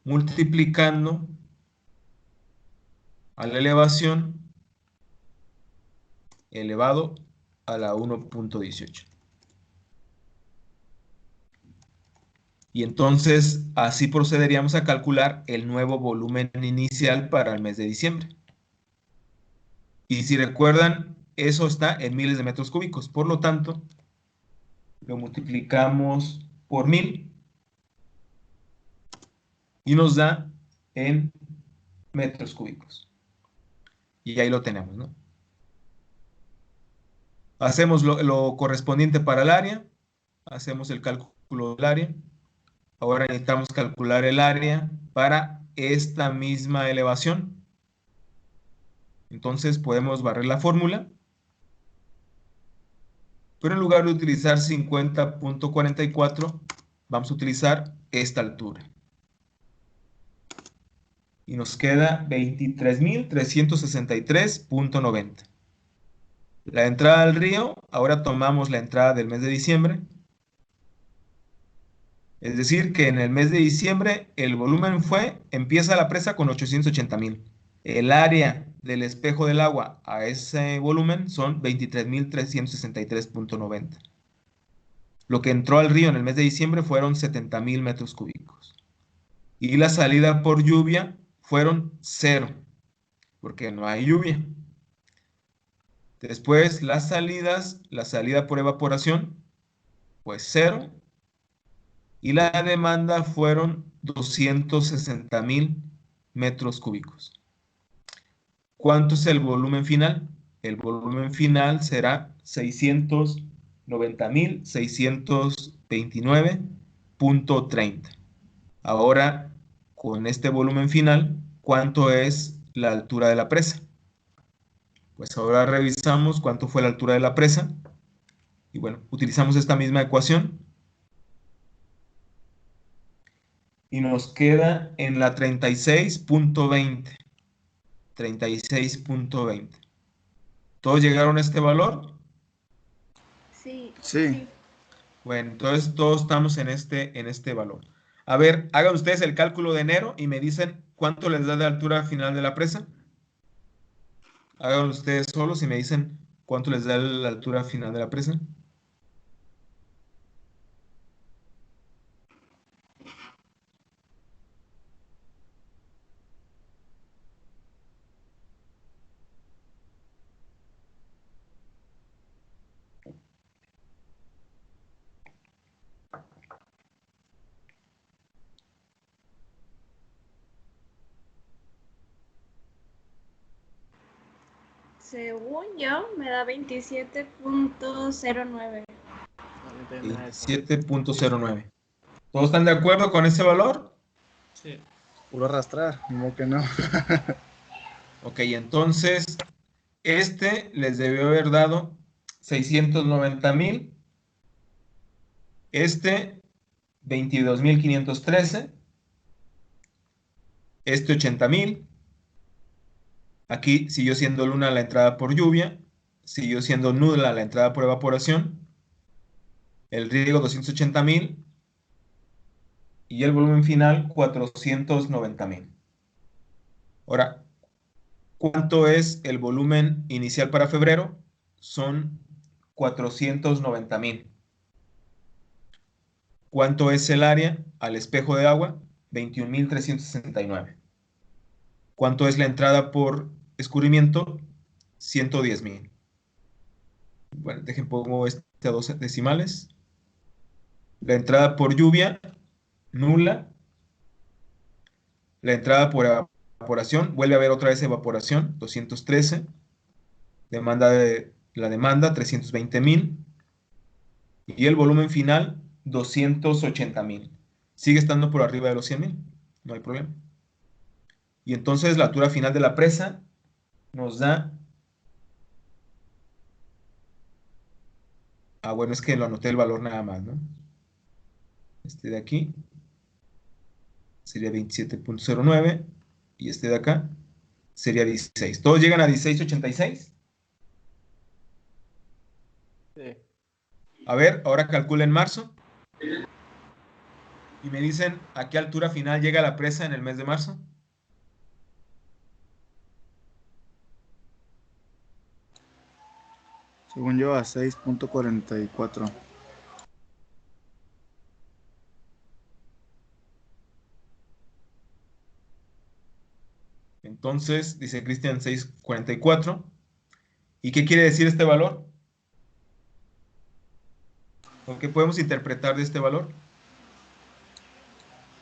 multiplicando a la elevación elevado a la 1.18. Y entonces así procederíamos a calcular el nuevo volumen inicial para el mes de diciembre. Y si recuerdan, eso está en miles de metros cúbicos. Por lo tanto, lo multiplicamos por 1000 y nos da en metros cúbicos. Y ahí lo tenemos, ¿no? Hacemos lo correspondiente para el área. Hacemos el cálculo del área. Ahora necesitamos calcular el área para esta misma elevación. Entonces podemos barrer la fórmula. Pero en lugar de utilizar 50.44, vamos a utilizar esta altura. Y nos queda 23.363.90. La entrada al río, ahora tomamos la entrada del mes de diciembre. Es decir, que en el mes de diciembre el volumen empieza la presa con 880,000. El área del espejo del agua a ese volumen son 23.363.90. Lo que entró al río en el mes de diciembre fueron 70,000 metros cúbicos. Y la salida por lluvia fueron 0, porque no hay lluvia. Después las salidas, la salida por evaporación, pues 0. Y la demanda fueron 260,000 metros cúbicos. ¿Cuánto es el volumen final? El volumen final será 690,629.30. Ahora, con este volumen final, ¿cuánto es la altura de la presa? Pues ahora revisamos cuánto fue la altura de la presa. Y bueno, utilizamos esta misma ecuación. Y nos queda en la 36.20. 36.20. ¿Todos llegaron a este valor? Sí. Sí. Bueno, entonces todos estamos en este valor. A ver, hagan ustedes el cálculo de enero y me dicen cuánto les da de altura final de la presa. Hagan ustedes solos y me dicen cuánto les da la altura final de la presa. Según yo, me da 27.09. 27.09. ¿Todos están de acuerdo con ese valor? Sí. Puro arrastrar, como que no. Ok, entonces les debió haber dado 690,000. 22,513. 80,000. Aquí siguió siendo luna la entrada por lluvia. Siguió siendo nula la entrada por evaporación. El riego 280,000. y el volumen final 490,000. Ahora, ¿cuánto es el volumen inicial para febrero? Son 490,000. ¿Cuánto es el área al espejo de agua? 21,369. ¿Cuánto es la entrada por escurrimiento? 110,000. Bueno, dejen pongo a 12 decimales. La entrada por lluvia, nula. La entrada por evaporación, vuelve a haber otra vez evaporación, 213. La demanda, 320,000. Y el volumen final, 280,000. Sigue estando por arriba de los 100,000. No hay problema. Y entonces la altura final de la presa nos da... Ah, bueno, es que lo anoté el valor nada más, ¿no? Este de aquí sería 27,09 y este de acá sería 16. ¿Todos llegan a 16,86? Sí. A ver, ahora calculen marzo. Y me dicen a qué altura final llega la presa en el mes de marzo. Según yo, a 6.44. Entonces, dice Cristian 6,44. ¿Y qué quiere decir este valor? ¿O qué podemos interpretar de este valor?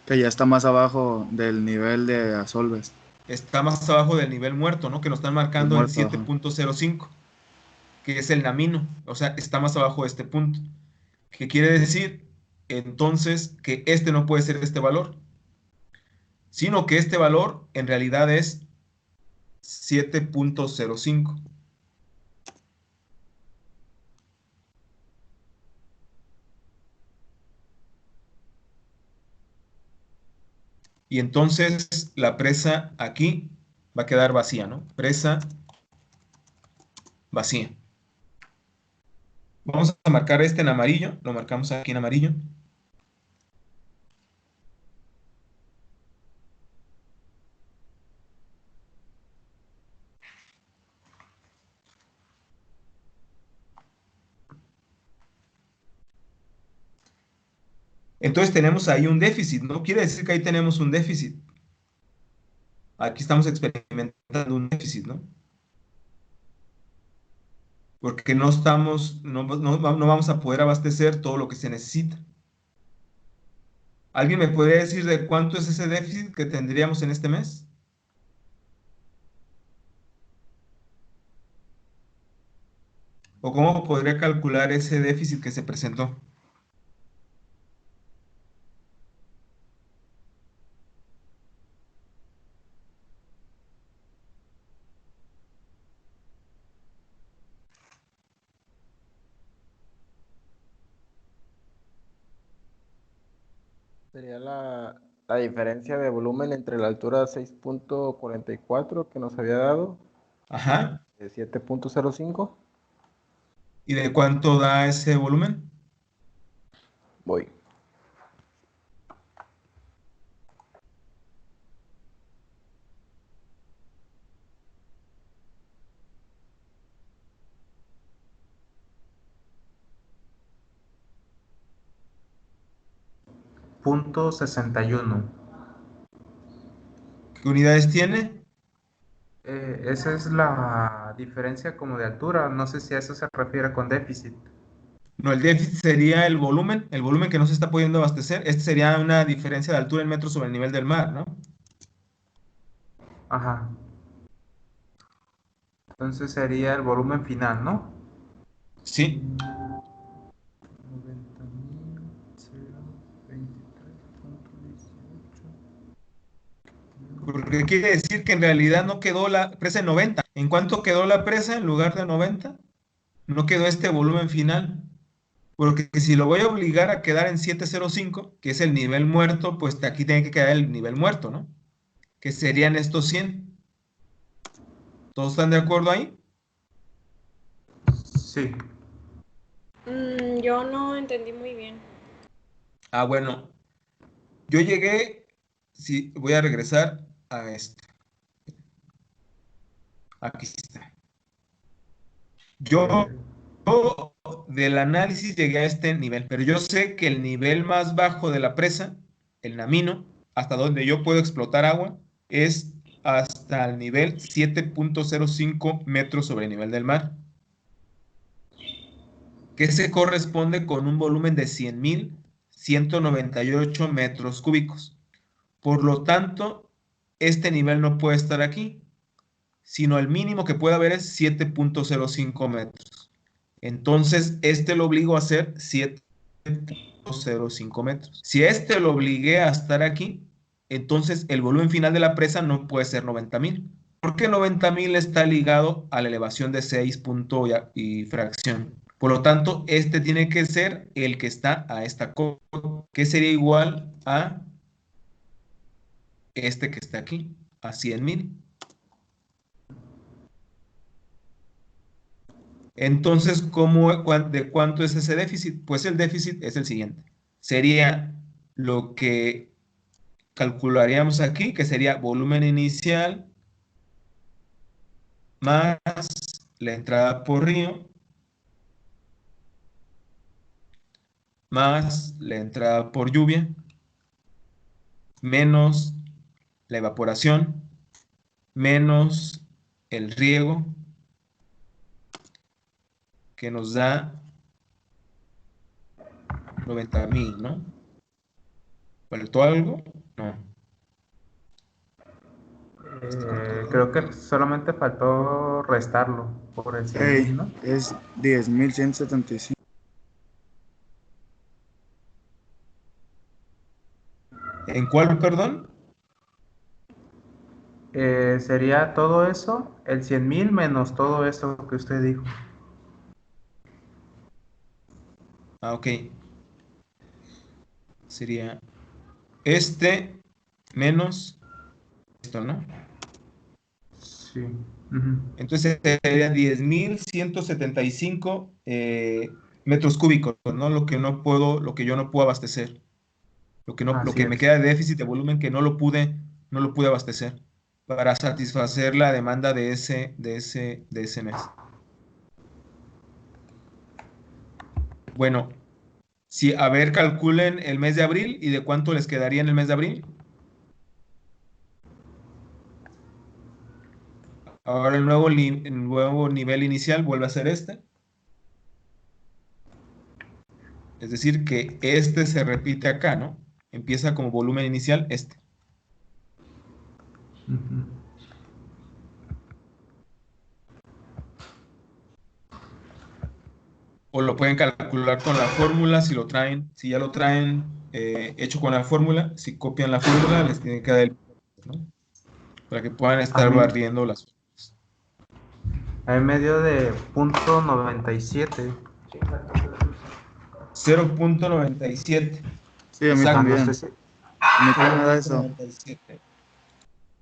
Que ya está más abajo del nivel de Asolves. Está más abajo del nivel muerto, ¿no? Que nos están El marcando en muerto, ajá. 7,05, que es el namino. O sea, está más abajo de este punto. ¿Qué quiere decir? Entonces, que este no puede ser este valor, sino que este valor en realidad es 7,05. Y entonces la presa aquí va a quedar vacía, ¿no? Presa vacía. Vamos a marcar este en amarillo. Lo marcamos aquí en amarillo. Entonces tenemos ahí un déficit, ¿no? Quiere decir que ahí tenemos un déficit. Aquí estamos experimentando un déficit, ¿no? Porque no estamos, no vamos a poder abastecer todo lo que se necesita. ¿Alguien me podría decir de cuánto es ese déficit que tendríamos en este mes? ¿O cómo podría calcular ese déficit que se presentó? Sería la diferencia de volumen entre la altura 6.44 que nos había dado, Ajá. de 7.05. ¿Y de cuánto da ese volumen? Voy. Punto 61. ¿Qué unidades tiene? Esa es la diferencia como de altura. No sé si a eso se refiere con déficit. No, el déficit sería el volumen que no se está pudiendo abastecer. Este sería una diferencia de altura en metros sobre el nivel del mar, ¿no? Ajá. Entonces sería el volumen final, ¿no? Sí. 90,023.18. Porque quiere decir que en realidad no quedó la presa en 90. ¿En cuánto quedó la presa en lugar de 90? No quedó este volumen final. Porque si lo voy a obligar a quedar en 705, que es el nivel muerto, pues aquí tiene que quedar el nivel muerto, ¿no? Que serían estos 100. ¿Todos están de acuerdo ahí? Sí. Yo no entendí muy bien. Ah, bueno. Yo llegué, sí, voy a regresar a esto. Aquí está. Yo del análisis llegué a este nivel, pero yo sé que el nivel más bajo de la presa, el Namino, hasta donde yo puedo explotar agua, es hasta el nivel 7.05 metros sobre el nivel del mar, que se corresponde con un volumen de 100.198 metros cúbicos. Por lo tanto, este nivel no puede estar aquí, sino el mínimo que puede haber es 7.05 metros. Entonces, este lo obligo a hacer 7.05 metros. Si este lo obligué a estar aquí, entonces el volumen final de la presa no puede ser 90,000, porque 90,000 está ligado a la elevación de 6 punto y fracción. Por lo tanto, este tiene que ser el que está a esta cota, que sería igual a este que está aquí, a 100,000. Entonces, ¿de cuánto es ese déficit? Pues el déficit es el siguiente. Sería lo que calcularíamos aquí, que sería volumen inicial más la entrada por río más la entrada por lluvia menos la evaporación menos el riego, que nos da 90,000, ¿no? ¿Faltó algo? No. Creo que solamente faltó restarlo por el 100,000, Ey, ¿no? es 10.175. ¿En cuál, perdón? Sería todo eso, el 100,000 menos todo eso que usted dijo. Ah, ok. Sería este menos esto, ¿no? Sí. Ujú. Entonces serían 10.175 metros cúbicos, ¿no? Lo que yo no puedo abastecer. Lo Así que me es. queda de déficit de volumen que no lo pude abastecer para satisfacer la demanda de ese mes. Bueno, si, a ver, calculen el mes de abril y de cuánto les quedaría en el mes de abril. Ahora el nuevo nivel inicial vuelve a ser este. Es decir, que este se repite acá, ¿no? Empieza como volumen inicial este. Ujú. O lo pueden calcular con la fórmula si ya lo traen hecho con la fórmula, si copian la fórmula, les tiene que dar el, ¿no? Para que puedan A estar mí, barriendo las fórmulas. en medio de punto 97. 0.97. Sí, a mí Ah, no Exacto. sé también. si. A mí también me da eso. 0.97.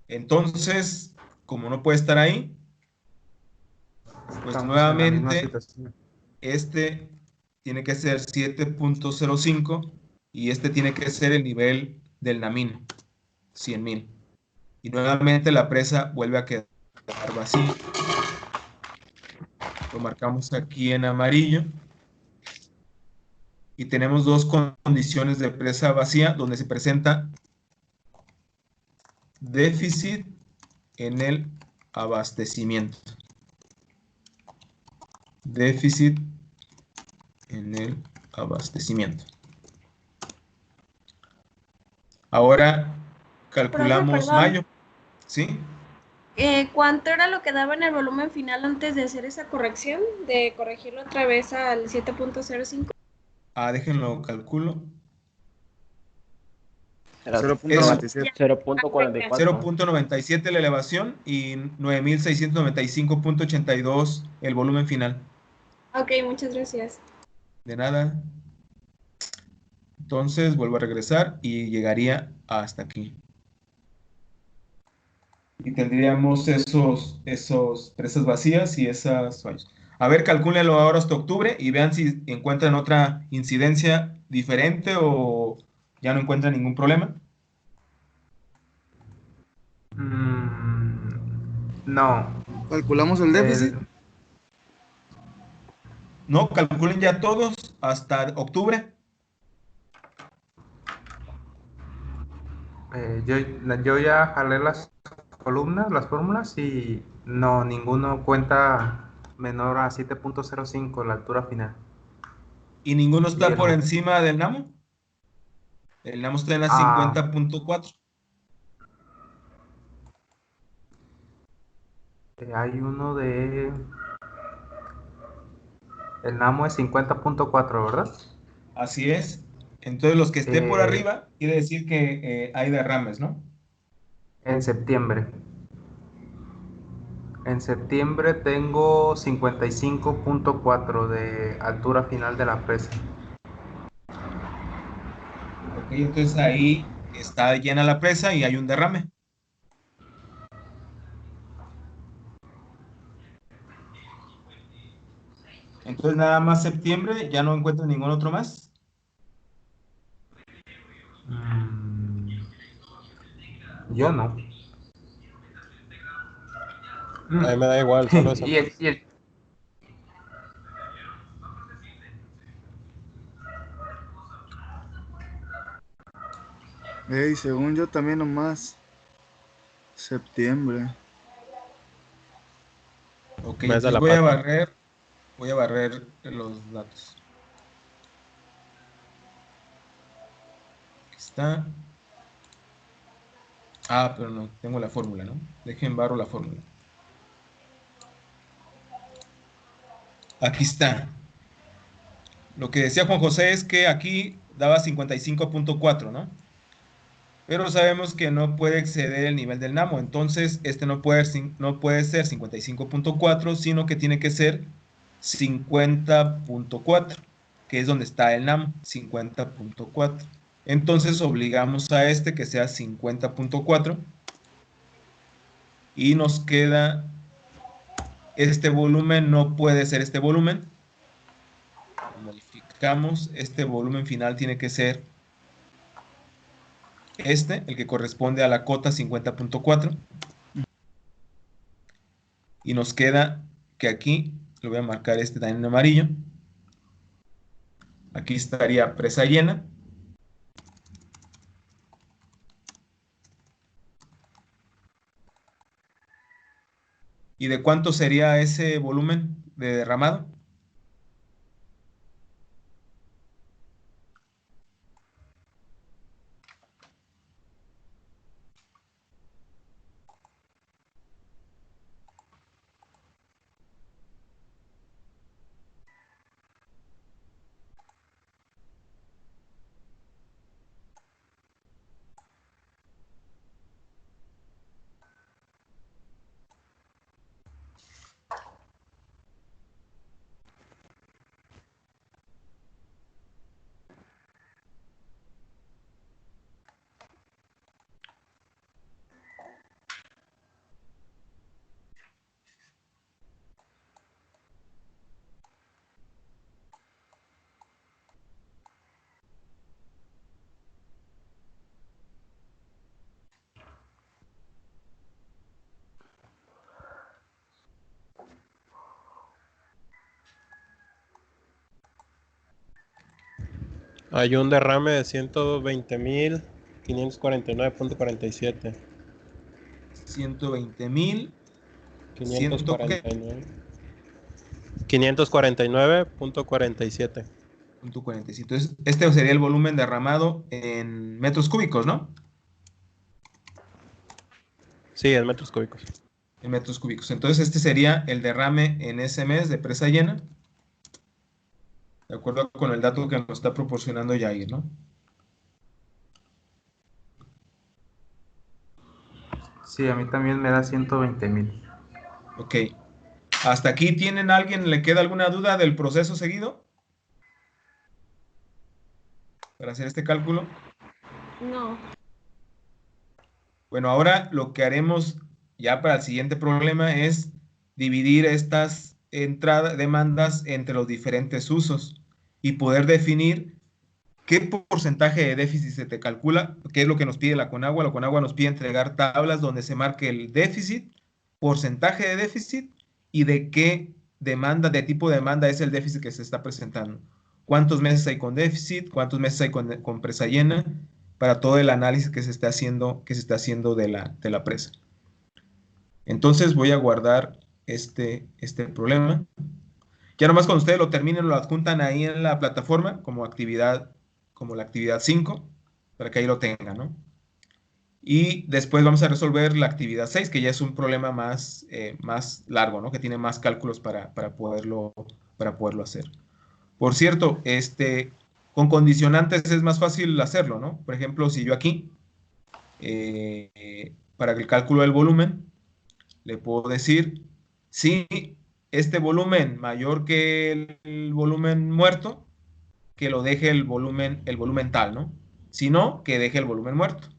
Entonces, como no puede estar ahí, pues Estamos en la misma nuevamente situación. este tiene que ser 7.05 y este tiene que ser el nivel del Namino, 100,000. Y nuevamente la presa vuelve a quedar vacía. Lo marcamos aquí en amarillo. Y tenemos dos condiciones de presa vacía donde se presenta déficit en el abastecimiento. Déficit en el abastecimiento. Ahora calculamos perdón. mayo, ¿sí? ¿Cuánto era lo que daba en el volumen final antes de hacer esa corrección? De corregirlo otra vez al 7.05. Déjenlo calculo. Era 0.97. 0.44. 0.97 la elevación y 9.695.82 el volumen final. Ok, muchas gracias. De nada. Entonces vuelvo a regresar y llegaría hasta aquí. Y tendríamos esos presas vacías y esas fallos. A ver, calcúlenlo ahora hasta octubre y vean si encuentran otra incidencia diferente o ¿Ya no encuentra ningún problema? No. ¿Calculamos el déficit? No, calculen ya todos hasta octubre. Yo ya jalé las columnas, las fórmulas, y no, ninguno cuenta menor a 7.05 la altura final. ¿Y ninguno está por Pero, encima del NAMO? El NAMO está en la ah, 50.4. hay uno de... El NAMO es 50.4, ¿verdad? Así es. Entonces, los que esté por Eh, arriba, quiere decir que hay derrames, ¿no? en septiembre. En septiembre tengo 55.4 de altura final de la presa. Ok, entonces ahí está llena la presa y hay un derrame. Entonces, nada más septiembre, ya no encuentro ningún otro más. Yo no. A mí me da igual, solo ese Y mes. Ey, según yo también nomás septiembre. Ok, Mes de entonces la patria. voy a barrer los datos. Aquí está. Ah, pero no, tengo la fórmula, ¿no? Dejen barro la fórmula. Aquí está. Lo que decía Juan José es que aquí daba 55.4, ¿no? Pero sabemos que no puede exceder el nivel del NAMO, entonces este no puede ser 55.4, sino que tiene que ser 50.4, que es donde está el NAMO, 50.4. Entonces obligamos a este que sea 50.4 y nos queda este volumen, no puede ser este volumen. Lo modificamos, este volumen final tiene que ser el que corresponde a la cota 50.4. Y nos queda que aquí, lo voy a marcar este también en amarillo. Aquí estaría presa llena. ¿Y de cuánto sería ese volumen de derramado? Hay un derrame de 120.549.47. 120.000. 549. 549.47. Entonces, este sería el volumen derramado en metros cúbicos, ¿no? Sí, en metros cúbicos. En metros cúbicos. Entonces, este sería el derrame en ese mes de presa llena, de acuerdo con el dato que nos está proporcionando Yair, ¿no? Sí, a mí también me da 120,000. Ok. ¿Hasta aquí tienen alguien, le queda alguna duda del proceso seguido para hacer este cálculo? No. Bueno, ahora lo que haremos ya para el siguiente problema es dividir estas demandas entre los diferentes usos y poder definir ¿Qué porcentaje de déficit se te calcula? ¿Qué es lo que nos pide la Conagua? La Conagua nos pide entregar tablas donde se marque el déficit, porcentaje de déficit y de qué demanda, de tipo de demanda es el déficit que se está presentando. ¿Cuántos meses hay con déficit? ¿Cuántos meses hay con presa llena? Para todo el análisis que se está haciendo de la presa. Entonces voy a guardar este problema. Ya nomás cuando ustedes lo terminen, lo adjuntan ahí en la plataforma como actividad, como la actividad 5, para que ahí lo tengan, ¿no? Y después vamos a resolver la actividad 6, que ya es un problema más largo, ¿no? Que tiene más cálculos para poderlo hacer. Por cierto, con condicionantes es más fácil hacerlo, ¿no? Por ejemplo, si yo aquí, para el cálculo del volumen, le puedo decir, si este volumen mayor que el volumen muerto, que lo deje el volumen tal, ¿no? Si no, que deje el volumen muerto.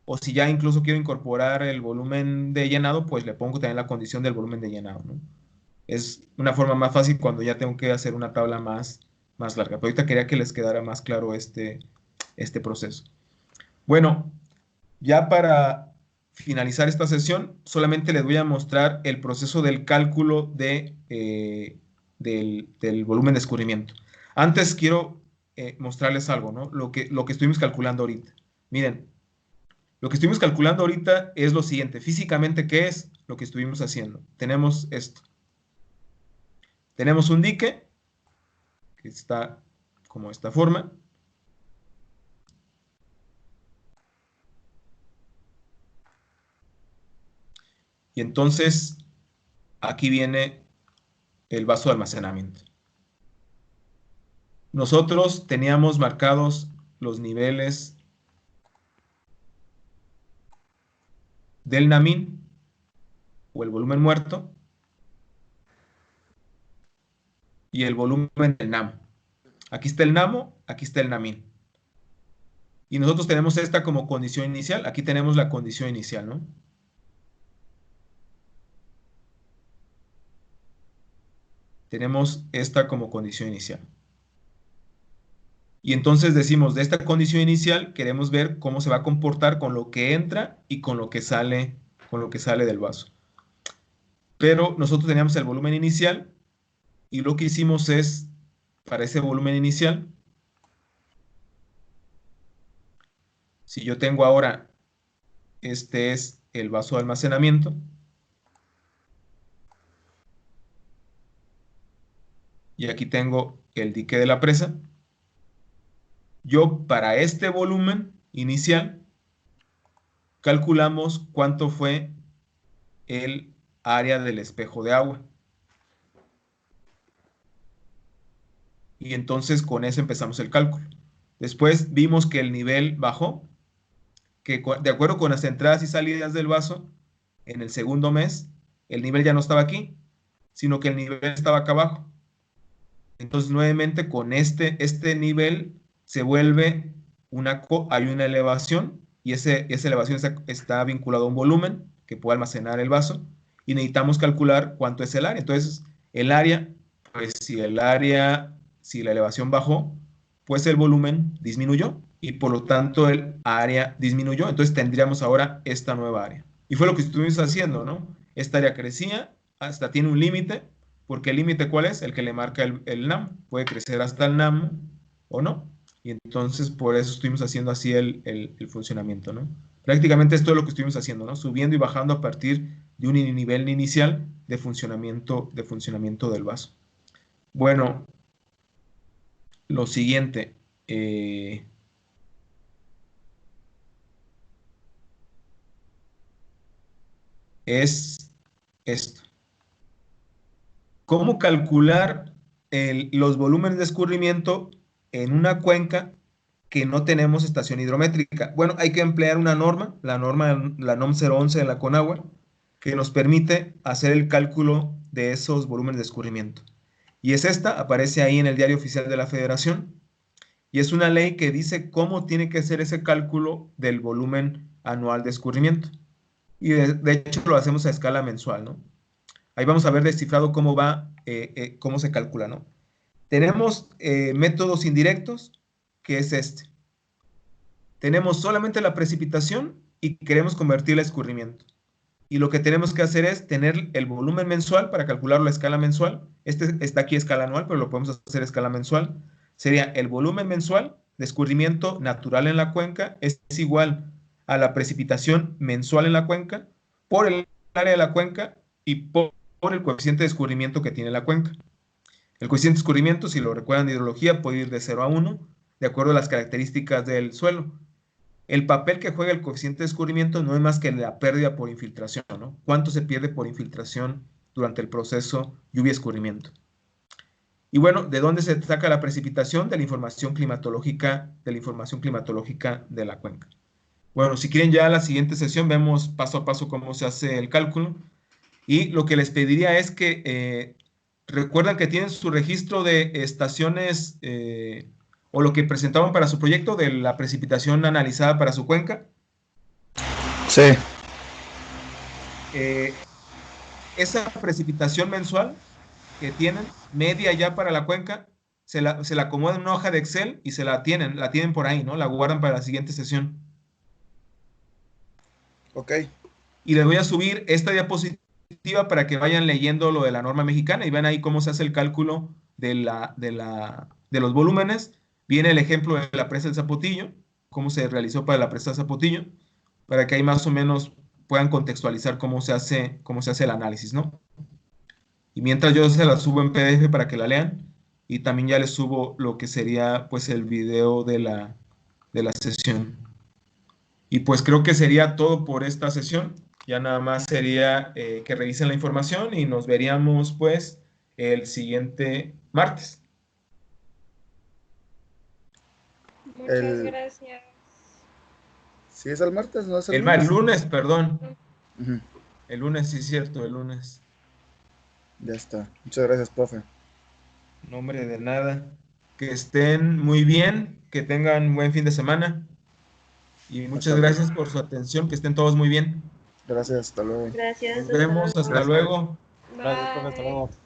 O si ya incluso quiero incorporar el volumen de llenado, pues le pongo también la condición del volumen de llenado, ¿no? Es una forma más fácil cuando ya tengo que hacer una tabla más larga. Pero ahorita quería que les quedara más claro este proceso. Bueno, ya para finalizar esta sesión, solamente les voy a mostrar el proceso del cálculo del volumen de escurrimiento. Antes quiero mostrarles algo, ¿no? Lo que estuvimos calculando ahorita. Miren, lo que estuvimos calculando ahorita es lo siguiente. Físicamente, ¿qué es lo que estuvimos haciendo? Tenemos esto. Tenemos un dique que está como esta forma. Y entonces, aquí viene el vaso de almacenamiento. Nosotros teníamos marcados los niveles del NAMIN, o el volumen muerto, y el volumen del NAMO. Aquí está el NAMO, aquí está el NAMIN. Y nosotros tenemos esta como condición inicial. Aquí tenemos la condición inicial, ¿no? Tenemos esta como condición inicial. Y entonces decimos, de esta condición inicial queremos ver cómo se va a comportar con lo que entra y con lo que sale del vaso. Pero nosotros teníamos el volumen inicial y lo que hicimos es, para ese volumen inicial, si yo tengo ahora, este es el vaso de almacenamiento, y aquí tengo el dique de la presa, yo para este volumen inicial calculamos cuánto fue el área del espejo de agua. Y entonces con eso empezamos el cálculo. Después vimos que el nivel bajó, que de acuerdo con las entradas y salidas del vaso, en el segundo mes, el nivel ya no estaba aquí, sino que el nivel estaba acá abajo. Entonces nuevamente con este nivel se vuelve hay una elevación, y esa elevación está vinculada a un volumen que puede almacenar el vaso, y necesitamos calcular cuánto es el área. Entonces, el área, pues si la elevación bajó, pues el volumen disminuyó, y por lo tanto el área disminuyó. Entonces tendríamos ahora esta nueva área. Y fue lo que estuvimos haciendo, ¿no? Esta área crecía, hasta tiene un límite, porque el límite, ¿cuál es? El que le marca el NAM. Puede crecer hasta el NAM o no. Y entonces por eso estuvimos haciendo así el funcionamiento, ¿no? Prácticamente esto es lo que estuvimos haciendo, ¿no? Subiendo y bajando a partir de un nivel inicial de funcionamiento del vaso. Bueno, lo siguiente. Es esto. ¿Cómo calcular los volúmenes de escurrimiento en una cuenca que no tenemos estación hidrométrica? Bueno, hay que emplear una norma, la NOM 011 de la Conagua, que nos permite hacer el cálculo de esos volúmenes de escurrimiento. Y es esta, aparece ahí en el Diario Oficial de la Federación, y es una ley que dice cómo tiene que ser ese cálculo del volumen anual de escurrimiento. Y de hecho lo hacemos a escala mensual, ¿no? Ahí vamos a ver descifrado cómo se calcula, ¿no? Tenemos métodos indirectos que es este. Tenemos solamente la precipitación y queremos convertirla a escurrimiento. Y lo que tenemos que hacer es tener el volumen mensual para calcular la escala mensual. Este está aquí a escala anual, pero lo podemos hacer a escala mensual. Sería el volumen mensual de escurrimiento natural en la cuenca es igual a la precipitación mensual en la cuenca por el área de la cuenca y por el coeficiente de escurrimiento que tiene la cuenca. El coeficiente de escurrimiento, si lo recuerdan de hidrología, puede ir de 0 a 1, de acuerdo a las características del suelo. El papel que juega el coeficiente de escurrimiento no es más que la pérdida por infiltración, ¿no? ¿Cuánto se pierde por infiltración durante el proceso lluvia-escurrimiento? Y bueno, ¿de dónde se saca la precipitación? De la información climatológica de la cuenca. Bueno, si quieren ya la siguiente sesión vemos paso a paso cómo se hace el cálculo. Y lo que les pediría es que recuerdan que tienen su registro de estaciones o lo que presentaban para su proyecto de la precipitación analizada para su cuenca. Sí. Esa precipitación mensual que tienen, media ya para la cuenca, se la acomodan en una hoja de Excel y la tienen por ahí, ¿no? La guardan para la siguiente sesión. Ok. Y les voy a subir esta diapositiva para que vayan leyendo lo de la norma mexicana y vean ahí cómo se hace el cálculo de los volúmenes. Viene el ejemplo de la presa del Zapotillo, cómo se realizó para la presa del Zapotillo, para que ahí más o menos puedan contextualizar cómo se hace el análisis, ¿no? Y mientras yo se la subo en PDF para que la lean, y también ya les subo lo que sería pues el video de la sesión. Y pues creo que sería todo por esta sesión. Ya nada más sería que revisen la información y nos veríamos pues el siguiente martes. Muchas gracias. ¿Sí es el martes? ¿No es el El lunes? lunes, perdón. Ujú. El lunes, sí es cierto, el lunes. Ya está. Muchas gracias, profe. No, hombre, de nada. Que estén muy bien, que tengan buen fin de semana. Y muchas Hasta gracias por su atención, que estén todos muy bien. Gracias, hasta luego. Gracias. Nos vemos, hasta luego. Gracias, profe, hasta Bye. luego.